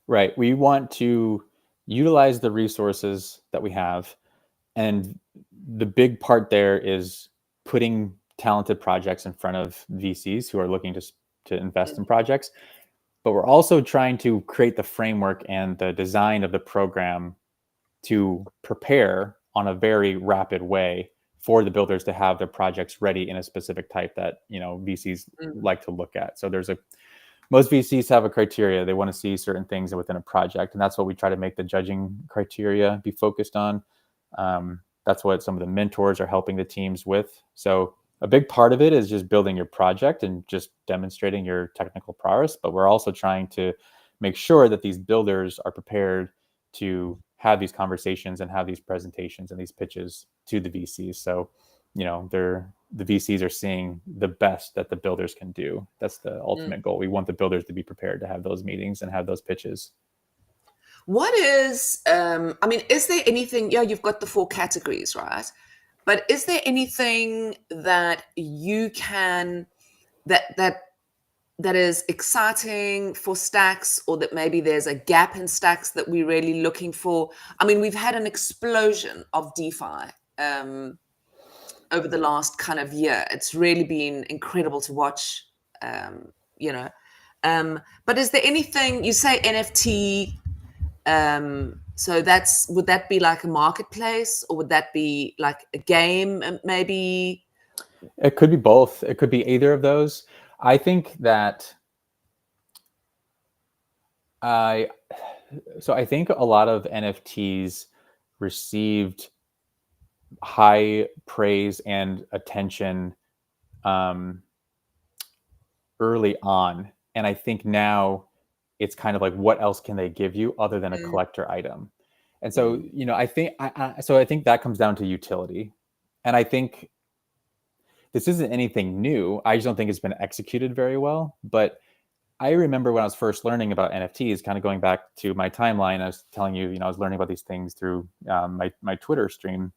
Right. We want to utilize the resources that we have. And the big part there is putting talented projects in front of VCs who are looking to invest in projects. But we're also trying to create the framework and the design of the program to prepare on a very rapid way for the builders to have their projects ready in a specific type that, VCs like to look at. So most VCs have a criteria. They want to see certain things within a project. And that's what we try to make the judging criteria be focused on. That's what some of the mentors are helping the teams with. So a big part of it is just building your project and just demonstrating your technical prowess. But we're also trying to make sure that these builders are prepared to have these conversations and have these presentations and these pitches to the VCs. So, the VCs are seeing the best that the builders can do. That's the ultimate goal. We want the builders to be prepared to have those meetings and have those pitches. What is, is there anything, you've got the 4 categories, right? But is there anything that you can, that is exciting for Stacks, or that maybe there's a gap in Stacks that we're really looking for? I mean, we've had an explosion of DeFi over the last kind of year. It's really been incredible to watch, but is there anything, you say NFT, so would that be like a marketplace, or would that be like a game maybe? It could be both. It could be either of those. I think that I think a lot of NFTs received high praise and attention early on. And I think now it's kind of like, what else can they give you other than a collector item? And so, I think that comes down to utility. And I think this isn't anything new. I just don't think it's been executed very well. But I remember when I was first learning about NFTs, kind of going back to my timeline, I was telling you, I was learning about these things through my Twitter stream.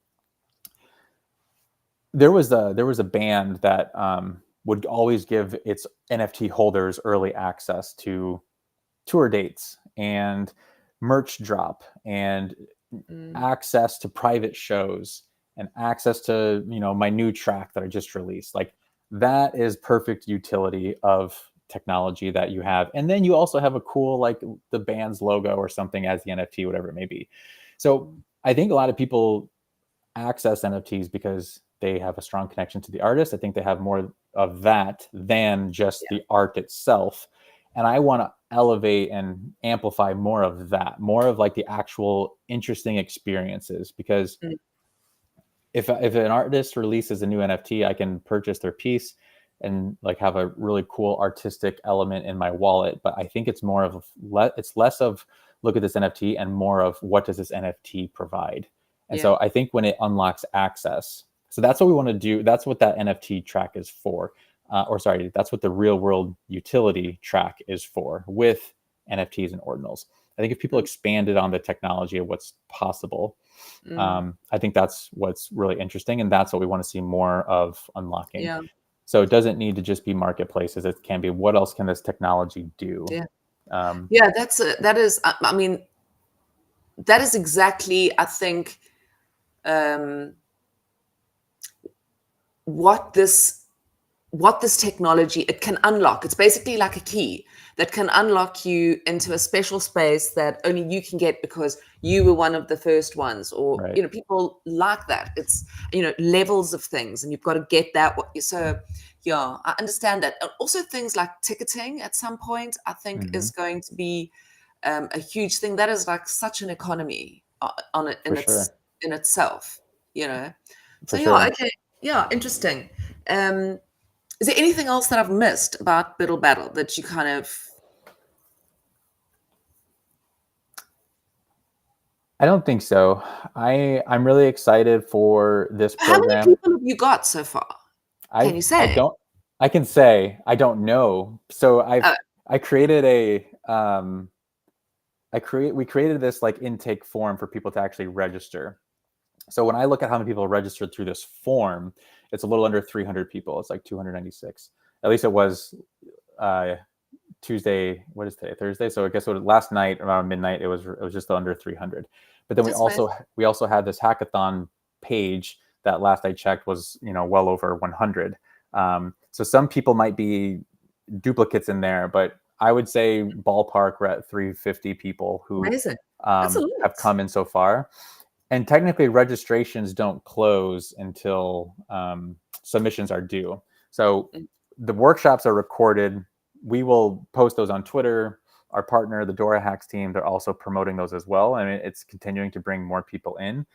There was a band that would always give its NFT holders early access to tour dates and merch drop and access to private shows and access to, my new track that I just released. Like, that is perfect utility of technology that you have. And then you also have a cool, like, the band's logo or something as the NFT, whatever it may be. So I think a lot of people access NFTs because they have a strong connection to the artist. I think they have more of that than just the art itself. And I want to elevate and amplify more of that, more of like the actual interesting experiences. Because if an artist releases a new NFT, I can purchase their piece and like have a really cool artistic element in my wallet. But I think it's more of it's less of look at this NFT and more of what does this NFT provide. And so I think when it unlocks access, so that's what we want to do. That's what that NFT track is for. That's what the real world utility track is for with NFTs and ordinals. I think if people expanded on the technology of what's possible, I think that's what's really interesting. And that's what we want to see more of unlocking. Yeah. So it doesn't need to just be marketplaces. It can be, what else can this technology do? Yeah. That is exactly, I think, what this what this technology, it can unlock. It's basically like a key that can unlock you into a special space that only you can get because you were one of the first ones, or Right. people like that. It's levels of things, and you've got to get that. So yeah, I understand that. And also things like ticketing at some point, I think, Mm-hmm. is going to be a huge thing. That is like such an economy on it For sure. in itself. So For yeah, sure. okay, yeah, interesting. Is there anything else that I've missed about BuidLBattle that you kind of? I don't think so. I'm really excited for this How many program. people have you got so far? Can you I say? don't I can say I don't know. So Oh, I created a we created this like intake form for people to actually register. So when I look at how many people registered through this form, it's a little under 300 people. It's like 296. At least it was Tuesday. What is today? Thursday. So I guess last night around midnight, it was just under 300. But then that's amazing. we also had this hackathon page that last I checked was well over 100. So some people might be duplicates in there, but I would say ballpark we're at 350 people who Amazing. That's a have lot. come in so far. And technically, registrations don't close until submissions are due. So the workshops are recorded. We will post those on Twitter. Our partner, the Dora Hacks team, they're also promoting those as well. And it's continuing to bring more people in.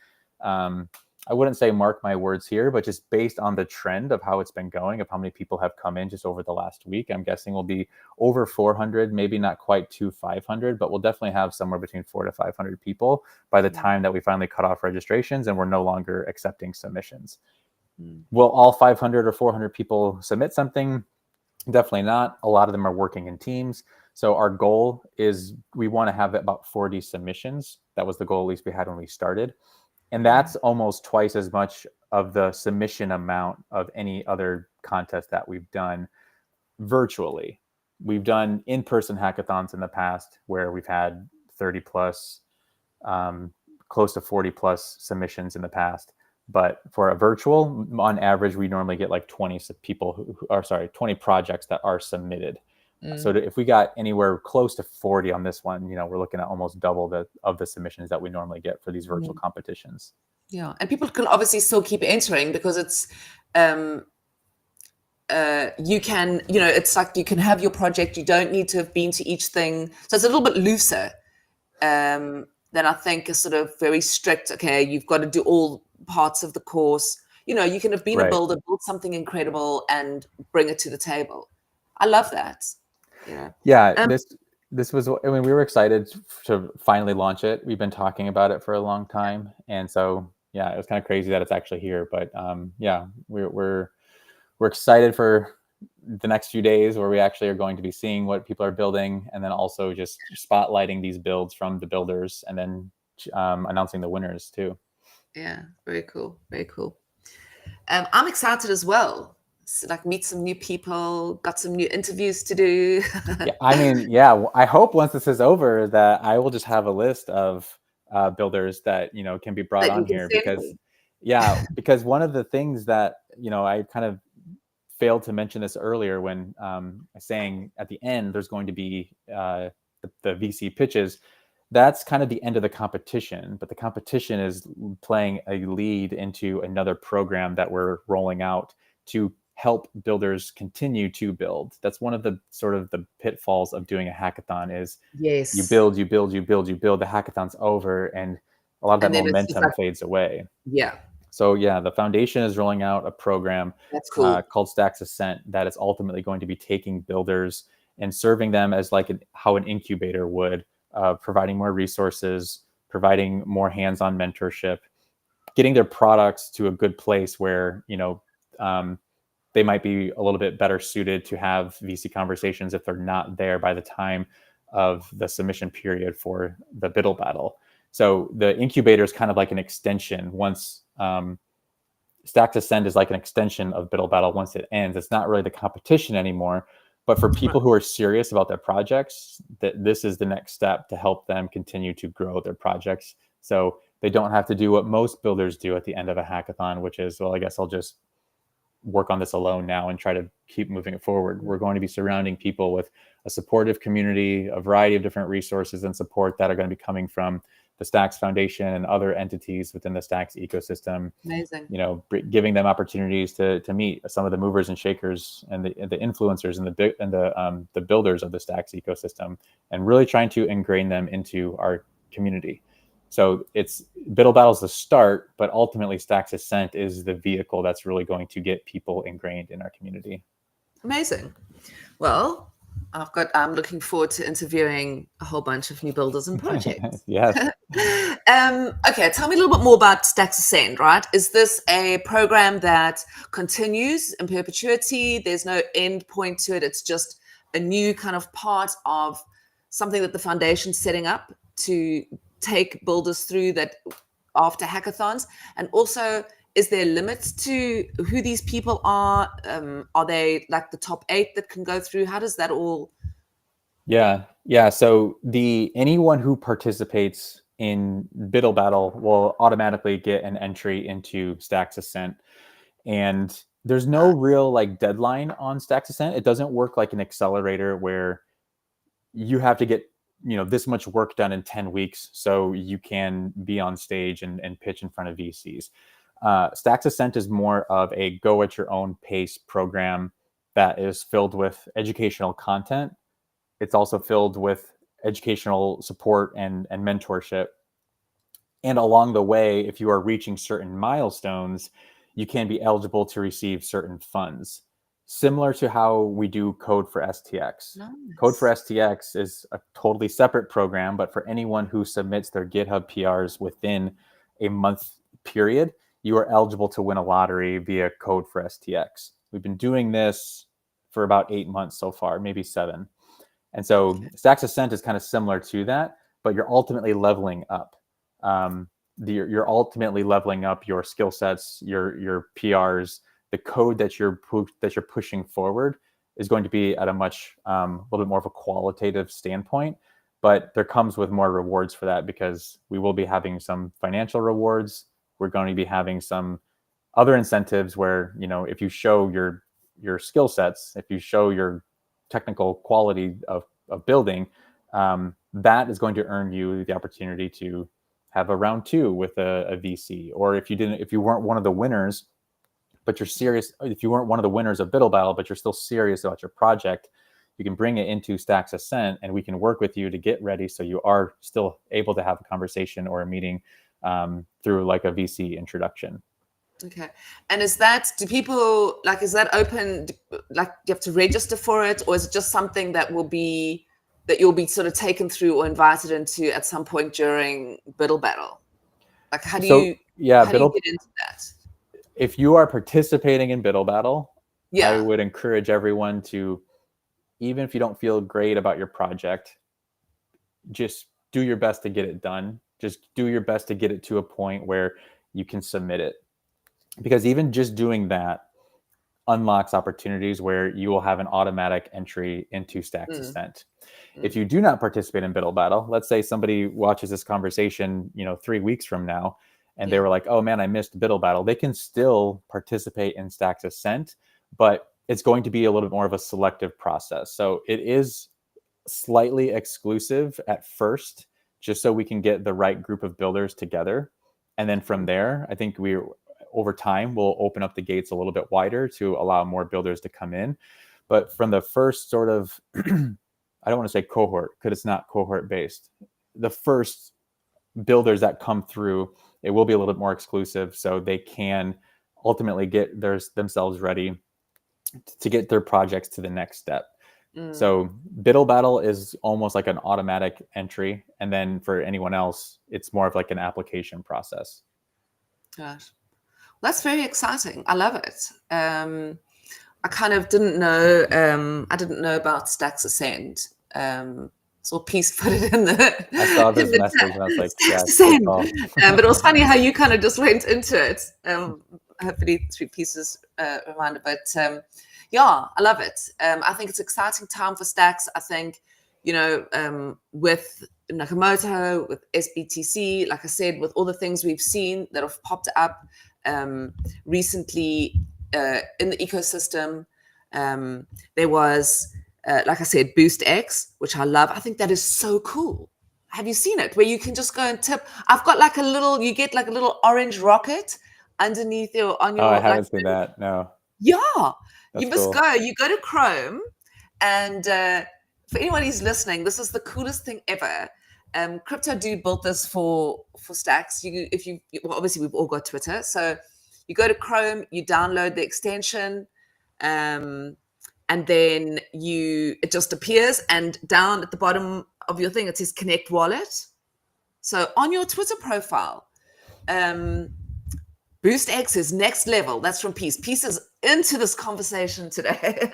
I wouldn't say mark my words here, but just based on the trend of how it's been going, of how many people have come in just over the last week, I'm guessing we'll be over 400, maybe not quite to 500, but we'll definitely have somewhere between 400 to 500 people by the time that we finally cut off registrations and we're no longer accepting submissions. Will all 500 or 400 people submit something? Definitely not. A lot of them are working in teams. So our goal is we want to have about 40 submissions. That was the goal, at least we had when we started. And that's almost twice as much of the submission amount of any other contest that we've done virtually. We've done in-person hackathons in the past where we've had 30 plus, close to 40 plus submissions in the past. But for a virtual, on average, we normally get like 20 people 20 projects that are submitted. So if we got anywhere close to 40 on this one, we're looking at almost double of the submissions that we normally get for these virtual competitions. Yeah, and people can obviously still keep entering because it's you can, it's like you can have your project. You don't need to have been to each thing, so it's a little bit looser than I think is sort of very strict. Okay, you've got to do all parts of the course. You can have been a Right. builder, build something incredible, and bring it to the table. I love that. Yeah, this was, I mean, we were excited to finally launch it. We've been talking about it for a long time. And so, yeah, it was kind of crazy that it's actually here. But yeah, we're excited for the next few days where we actually are going to be seeing what people are building, and then also just spotlighting these builds from the builders, and then announcing the winners too. Yeah, very cool. Very cool. I'm excited as well. So, like, meet some new people, got some new interviews to do. Yeah, I mean, yeah, I hope once this is over that I will just have a list of builders that can be brought that you on can here, send because me. because one of the things that I kind of failed to mention this earlier when saying at the end there's going to be the VC pitches. That's kind of the end of the competition, but the competition is playing a lead into another program that we're rolling out to help builders continue to build. That's one of the sort of the pitfalls of doing a hackathon is you Yes. build, the hackathon's over, and a lot of that And then it's just momentum like, fades away. yeah, So yeah, the foundation is rolling out a program that's cool. called Stacks Ascent that is ultimately going to be taking builders and serving them as like how an incubator would, providing more resources, providing more hands-on mentorship, getting their products to a good place where they might be a little bit better suited to have VC conversations if they're not there by the time of the submission period for the BuidLBattle. So the incubator is kind of like an extension. Once Stacks Ascend is like an extension of BuidLBattle once it ends. It's not really the competition anymore, but for people who are serious about their projects, that this is the next step to help them continue to grow their projects. So they don't have to do what most builders do at the end of a hackathon, which is, well, I guess I'll just work on this alone now and try to keep moving it forward. We're going to be surrounding people with a supportive community, a variety of different resources and support that are going to be coming from the Stacks Foundation and other entities within the Stacks ecosystem. Amazing. You know, giving them opportunities to meet some of the movers and shakers and the influencers and the builders of the Stacks ecosystem, and really trying to ingrain them into our community. So it's BuidLBattle is the start, but ultimately Stacks Ascent is the vehicle that's really going to get people ingrained in our community. Amazing. Well, I'm looking forward to interviewing a whole bunch of new builders and projects. Yes. Okay, tell me a little bit more about Stacks Ascend, right? Is this a program that continues in perpetuity? There's no end point to it. It's just a new kind of part of something that the foundation's setting up to take builders through that after hackathons. And also, is there limits to who these people are? Are they like the top 8 that can go through? How does that all? Yeah. So anyone who participates in BuidLBattle will automatically get an entry into Stacks Ascent, and there's no real like deadline on Stacks Ascent. It doesn't work like an accelerator where you have to get this much work done in 10 weeks so you can be on stage and pitch in front of VCs. Stacks Ascent is more of a go at your own pace program that is filled with educational content. It's also filled with educational support and mentorship. And along the way, if you are reaching certain milestones, you can be eligible to receive certain funds. Similar to how we do Code for STX. Nice. Code for STX is a totally separate program, but for anyone who submits their GitHub PRs within a month period, you are eligible to win a lottery via Code for STX. We've been doing this for about 8 months so far, maybe 7. And so Stacks Ascent is kind of similar to that, but you're ultimately leveling up. You're ultimately leveling up your skill sets, your PRs. The code that you're pushing forward is going to be at a much little bit more of a qualitative standpoint, but there comes with more rewards for that, because we will be having some financial rewards. We're going to be having some other incentives where, if you show your skill sets, if you show your technical quality of building, that is going to earn you the opportunity to have a round 2 with a VC. Or if you weren't one of the winners, but you're serious, if you weren't one of the winners of BuidLBattle, but you're still serious about your project, you can bring it into Stacks Ascent and we can work with you to get ready so you are still able to have a conversation or a meeting through like a VC introduction. Okay. And is that open, like you have to register for it, or is it just something that you'll be sort of taken through or invited into at some point during BuidLBattle? Like how do you get into that? If you are participating in BuidLBattle, yeah. I would encourage everyone to, even if you don't feel great about your project, just do your best to get it done. Just do your best to get it to a point where you can submit it. Because even just doing that unlocks opportunities where you will have an automatic entry into Stacks Ascent. If you do not participate in BuidLBattle, let's say somebody watches this conversation, 3 weeks from now, and they were like, oh man, I missed BuidLBattle. They can still participate in Stacks Ascent, but it's going to be a little bit more of a selective process. So it is slightly exclusive at first, just so we can get the right group of builders together. And then from there, I think over time, we'll open up the gates a little bit wider to allow more builders to come in. But from the first sort of, I don't want to say cohort, because it's not cohort based. The first builders that come through, it will be a little bit more exclusive, so they can ultimately get themselves ready to get their projects to the next step. So BuidLBattle is almost like an automatic entry, and then for anyone else, it's more of like an application process. Gosh, that's very exciting. I love it. I kind of didn't know. I didn't know about Stacks Ascend. So Peace put it in the. I saw this message and I was like, yes. But it was funny how you kind of just went into it. Hopefully 3 pieces reminder, but yeah, I love it. I think it's an exciting time for Stacks. I think, with Nakamoto, with SBTC, like I said, with all the things we've seen that have popped up recently, in the ecosystem. There was, like I said, BoostX, which I love. I think that is so cool. Have you seen it? Where you can just go and tip. I've got like you get like a little orange rocket underneath on your. Oh, I haven't like, seen that. No. Yeah, That's you must cool. go. You go to Chrome, and for anyone who's listening, this is the coolest thing ever. Crypto Dude built this for Stacks. Well, obviously we've all got Twitter, so you go to Chrome, you download the extension, and then it just appears, and down at the bottom of your thing it says Connect Wallet. So on your Twitter profile, BoostX is next level. That's from Peace. Peace is into this conversation today.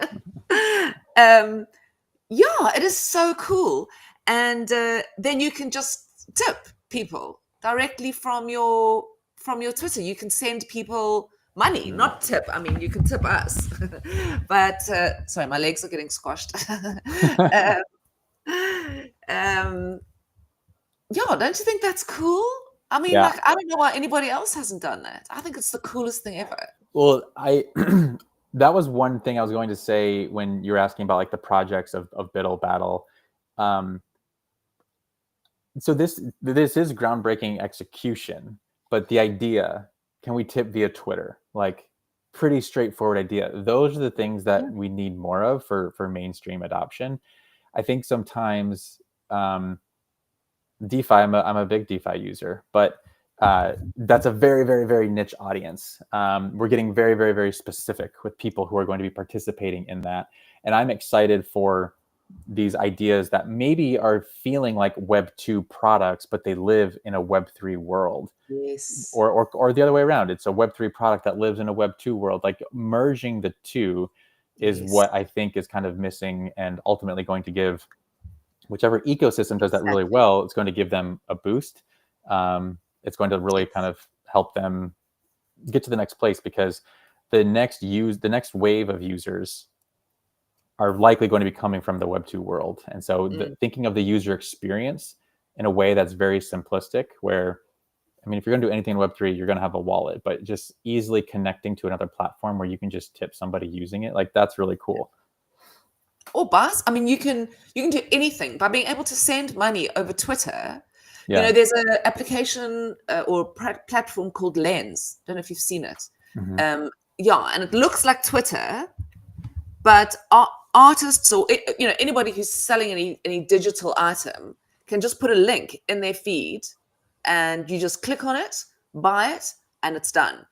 Yeah, it is so cool. And then you can just tip people directly from your Twitter. You can send people money, not tip. I mean, you can tip us. But sorry, my legs are getting squashed. Yeah, don't you think that's cool? I mean, Yeah. like, I don't know why anybody else hasn't done that. I think it's the coolest thing ever. Well, that was one thing I was going to say when you were asking about like the projects of BuidLBattle. So this is groundbreaking execution, but the idea, can we tip via Twitter? Like, pretty straightforward idea. Those are the things that we need more of for mainstream adoption. I think sometimes DeFi, I'm a big DeFi user, but that's a very, very, very niche audience. We're getting very, very, very specific with people who are going to be participating in that. And I'm excited for these ideas that maybe are feeling like Web 2 products, but they live in a Web 3 world. Yes. Or the other way around. It's a Web 3 product that lives in a Web 2 world. Like, merging the two is what I think is kind of missing, and ultimately going to give whichever ecosystem does that really well, it's going to give them a boost. It's going to really kind of help them get to the next place, because the next wave of users are likely going to be coming from the Web 2 world. And so thinking of the user experience in a way that's very simplistic, where, I mean, if you're going to do anything in Web 3, you're going to have a wallet, but just easily connecting to another platform where you can just tip somebody using it, like, that's really cool. Or Bus, I mean, you can do anything by being able to send money over Twitter. Yeah. You know, there's an application or platform called Lens. Don't know if you've seen it. Yeah, and it looks like Twitter, but artists or anybody who's selling any digital item can just put a link in their feed, and you just click on it, buy it, and it's done.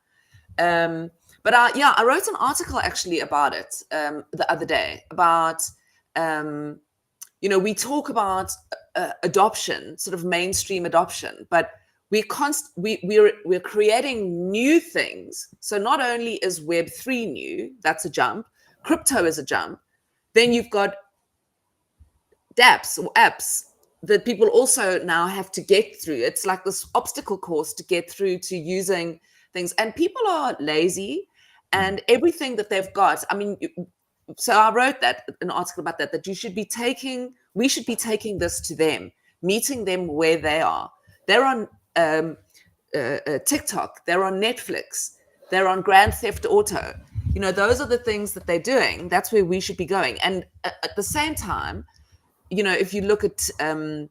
But I wrote an article actually about it the other day about, we talk about adoption, sort of mainstream adoption, but we're creating new things. So not only is Web3 new, that's a jump, crypto is a jump, then you've got dApps or apps that people also now have to get through. It's like this obstacle course to get through to using things, and people are lazy, and everything that they've got, I mean, so I wrote an article about that we should be taking this to them, meeting them where they are. They're on TikTok, they're on Netflix, they're on Grand Theft Auto. Those are the things that they're doing. That's where we should be going. And at the same time, if you look at, I'm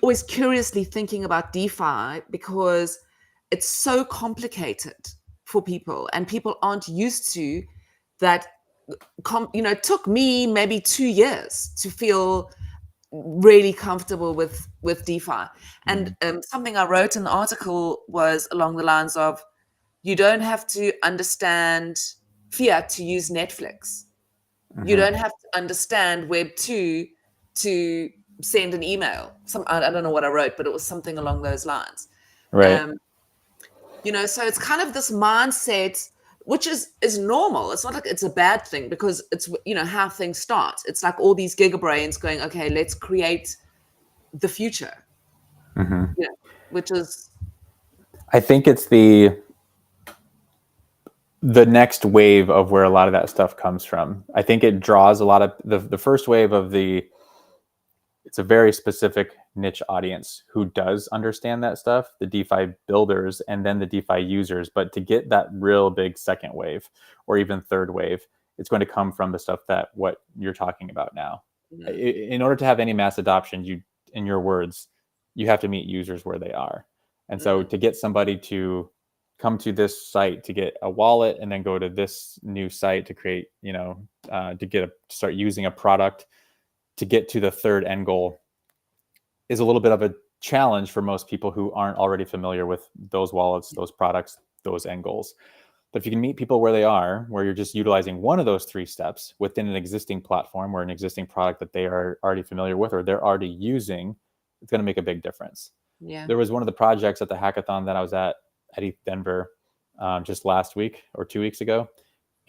always curiously thinking about DeFi, because it's so complicated for people, and people aren't used to that. It took me maybe 2 years to feel really comfortable with DeFi. And something I wrote in the article was along the lines of, you don't have to understand fiat to use Netflix. You don't have to understand Web 2 to send an email. I don't know what I wrote, but it was something along those lines. Right. So it's kind of this mindset, which is normal. It's not like it's a bad thing, because it's, how things start. It's like all these gigabrains going, okay, let's create the future. Which is, I think it's the next wave of where a lot of that stuff comes from. I think it draws a lot of the first wave of the it's a very specific niche audience who does understand that stuff, the DeFi builders and then the DeFi users. But to get that real big second wave or even third wave, it's going to come from the stuff that what you're talking about now. In order to have any mass adoption, you, in your words, you have to meet users where they are. And so to get somebody to come to this site to get a wallet and then go to this new site to create, to start using a product to get to the third end goal is a little bit of a challenge for most people who aren't already familiar with those wallets, those products, those end goals. But if you can meet people where they are, where you're just utilizing one of those 3 steps within an existing platform or an existing product that they are already familiar with or they're already using, it's going to make a big difference. Yeah. There was one of the projects at the hackathon that I was at ETH Denver just last week or 2 weeks ago.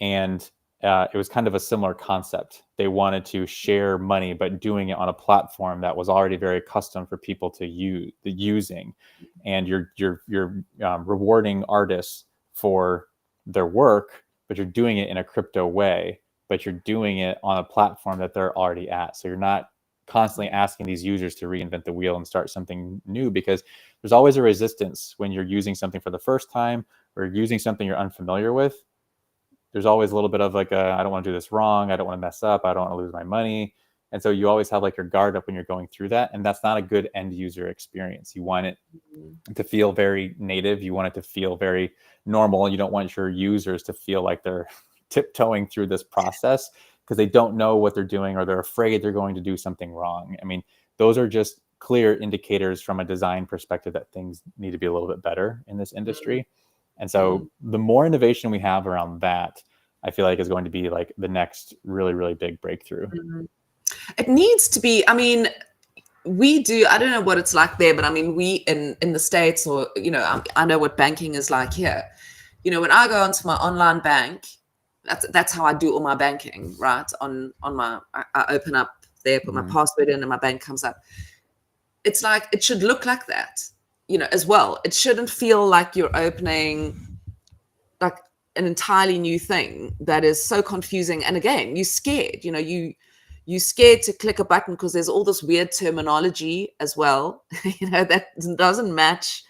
And it was kind of a similar concept. They wanted to share money, but doing it on a platform that was already very custom for people to use, using. And you're rewarding artists for their work, but you're doing it in a crypto way, but you're doing it on a platform that they're already at. So you're not constantly asking these users to reinvent the wheel and start something new, because there's always a resistance when you're using something for the first time or using something you're unfamiliar with. There's always a little bit of like, I don't want to do this wrong. I don't want to mess up. I don't want to lose my money. And so you always have like your guard up when you're going through that. And that's not a good end user experience. You want it to feel very native. You want it to feel very normal. You don't want your users to feel like they're tiptoeing through this process because they don't know what they're doing or they're afraid they're going to do something wrong. I mean, those are just clear indicators from a design perspective that things need to be a little bit better in this industry. And so the more innovation we have around that, I feel like is going to be like the next really, really big breakthrough. It needs to be, I mean, we do, I don't know what it's like there, but I mean, we in the States or, I know what banking is like here. When I go onto my online bank, that's how I do all my banking, right? On my, I open up there, put my password in and my bank comes up. It's like, it should look like that, as well. It shouldn't feel like you're opening like an entirely new thing that is so confusing. And again, you're scared, you're scared to click a button because there's all this weird terminology as well, that doesn't match.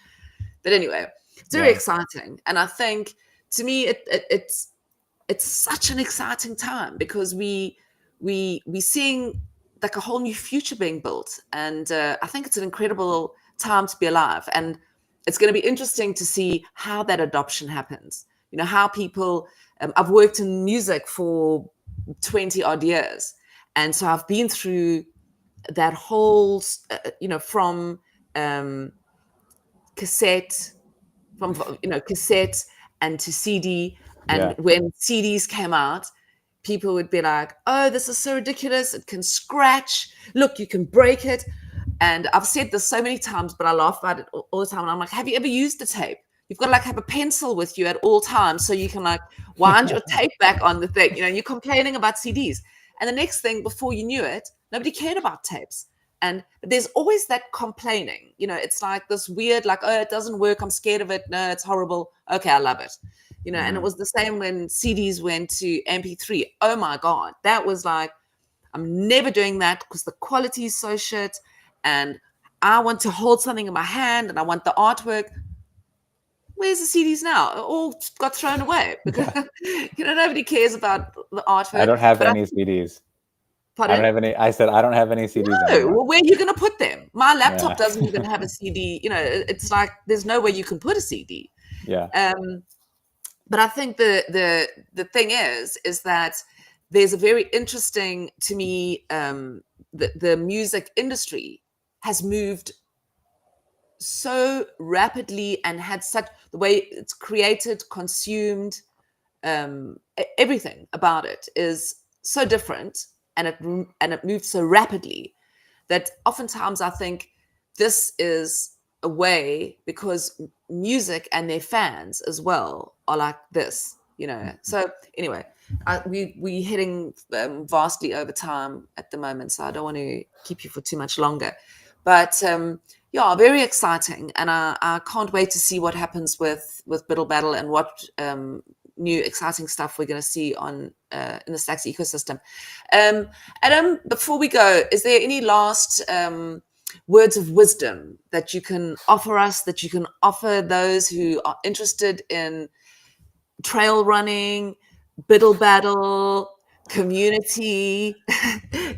But anyway, it's very exciting. And I think to me, it's such an exciting time because we seeing like a whole new future being built. And I think it's an incredible time to be alive. And it's going to be interesting to see how that adoption happens. How people, I've worked in music for 20 odd years. And so I've been through that whole, from cassette, cassette and to CD. And when CDs came out, people would be like, oh, this is so ridiculous. It can scratch. Look, you can break it. And I've said this so many times, but I laugh about it all the time. And I'm like, have you ever used a tape? You've got to like have a pencil with you at all times so you can like wind your tape back on the thing. You're complaining about CDs. And the next thing, before you knew it, nobody cared about tapes. And there's always that complaining. It's like this weird, like, oh, it doesn't work. I'm scared of it. No, it's horrible. Okay, I love it. And it was the same when CDs went to MP3. Oh my God. That was like, I'm never doing that because the quality is so shit. And I want to hold something in my hand and I want the artwork. Where's the CDs now? It all got thrown away because nobody cares about the artwork. I don't have any CDs. Pardon? I don't have any. I said I don't have any CDs. No, well, where are you going to put them? My laptop doesn't even have a CD. It's like there's no way you can put a CD. Yeah. But I think the thing is that there's a very interesting to me. The music industry has moved so rapidly and had such the way it's created, consumed, everything about it is so different, and it moves so rapidly that oftentimes I think this is a way because music and their fans as well are like this, So anyway, we heading vastly over time at the moment, so I don't want to keep you for too much longer, but. Very exciting, and I can't wait to see what happens with BuidLBattle and what new exciting stuff we're going to see on in the Stacks ecosystem. Adam, before we go, is there any last words of wisdom that you can offer us, that you can offer those who are interested in trail running, BuidLBattle, community?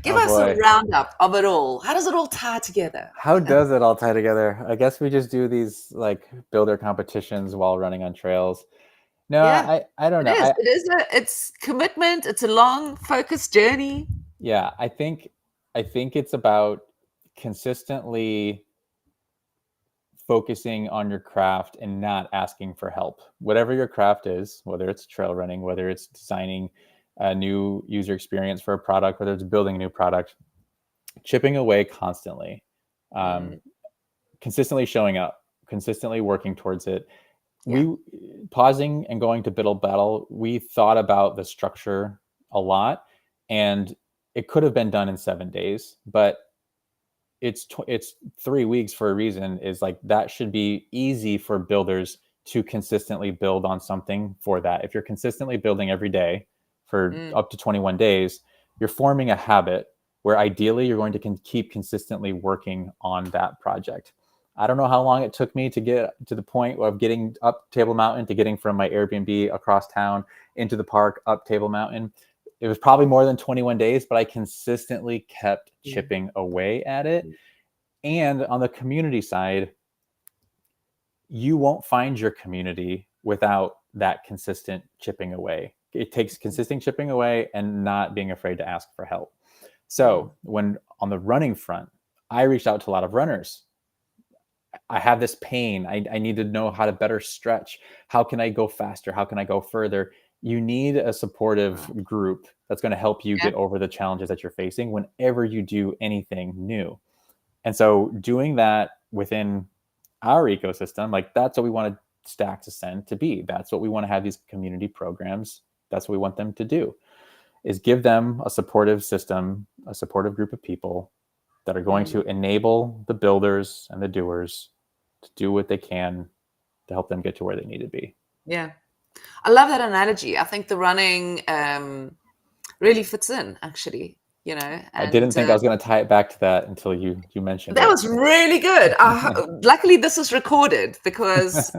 Give us a roundup of it all. How does it all tie together? How does it all tie together? I guess we just do these like builder competitions while running on trails. No, Yeah, I don't know. It's commitment. It's a long, focused journey. Yeah, I think it's about consistently focusing on your craft and not asking for help. Whatever your craft is, whether it's trail running, whether it's designing a new user experience for a product, whether it's building a new product, chipping away constantly, consistently showing up, consistently working towards it. Yeah. We pausing and going to BuidLBattle, we thought about the structure a lot, and it could have been done in 7 days, but it's 3 weeks for a reason. Is like that should be easy for builders to consistently build on something for that. If you're consistently building every day for up to 21 days, you're forming a habit where ideally you're going to keep consistently working on that project. I don't know how long it took me to get to the point of getting up Table Mountain, to getting from my Airbnb across town into the park up Table Mountain. It was probably more than 21 days, but I consistently kept chipping away at it. And on the community side, you won't find your community without that consistent chipping away. It takes consistent chipping away and not being afraid to ask for help. So when on the running front, I reached out to a lot of runners. I have this pain. I need to know how to better stretch. How can I go faster? How can I go further? You need a supportive group that's going to help you get over the challenges that you're facing whenever you do anything new. And so doing that within our ecosystem, like that's what we want Stacks Ascend to be. That's what we want to have these community programs. That's what we want them to do, is give them a supportive system, a supportive group of people that are going to enable the builders and the doers to do what they can to help them get to where they need to be. Yeah. I love that analogy. I think the running really fits in, actually, you know. And, I didn't think I was going to tie it back to that until you mentioned that. That was really good. Luckily, this is recorded, because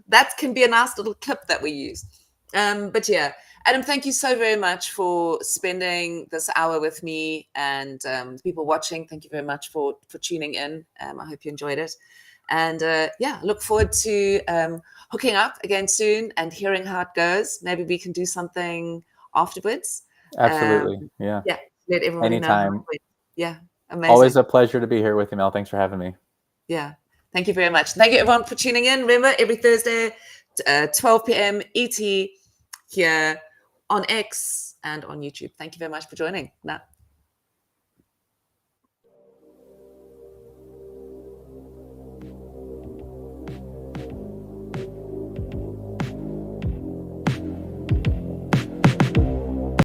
that can be a nice little clip that we use. But yeah, Adam, thank you so very much for spending this hour with me, and people watching, thank you very much for tuning in. I hope you enjoyed it. And yeah, look forward to hooking up again soon and hearing how it goes. Maybe we can do something afterwards. Absolutely. Yeah. Yeah. Let everyone know. Yeah. Amazing. Always a pleasure to be here with you, Mel. Thanks for having me. Yeah. Thank you very much. Thank you, everyone, for tuning in. Remember, every Thursday, 12 p.m. ET here on X and on YouTube. Thank you very much for joining.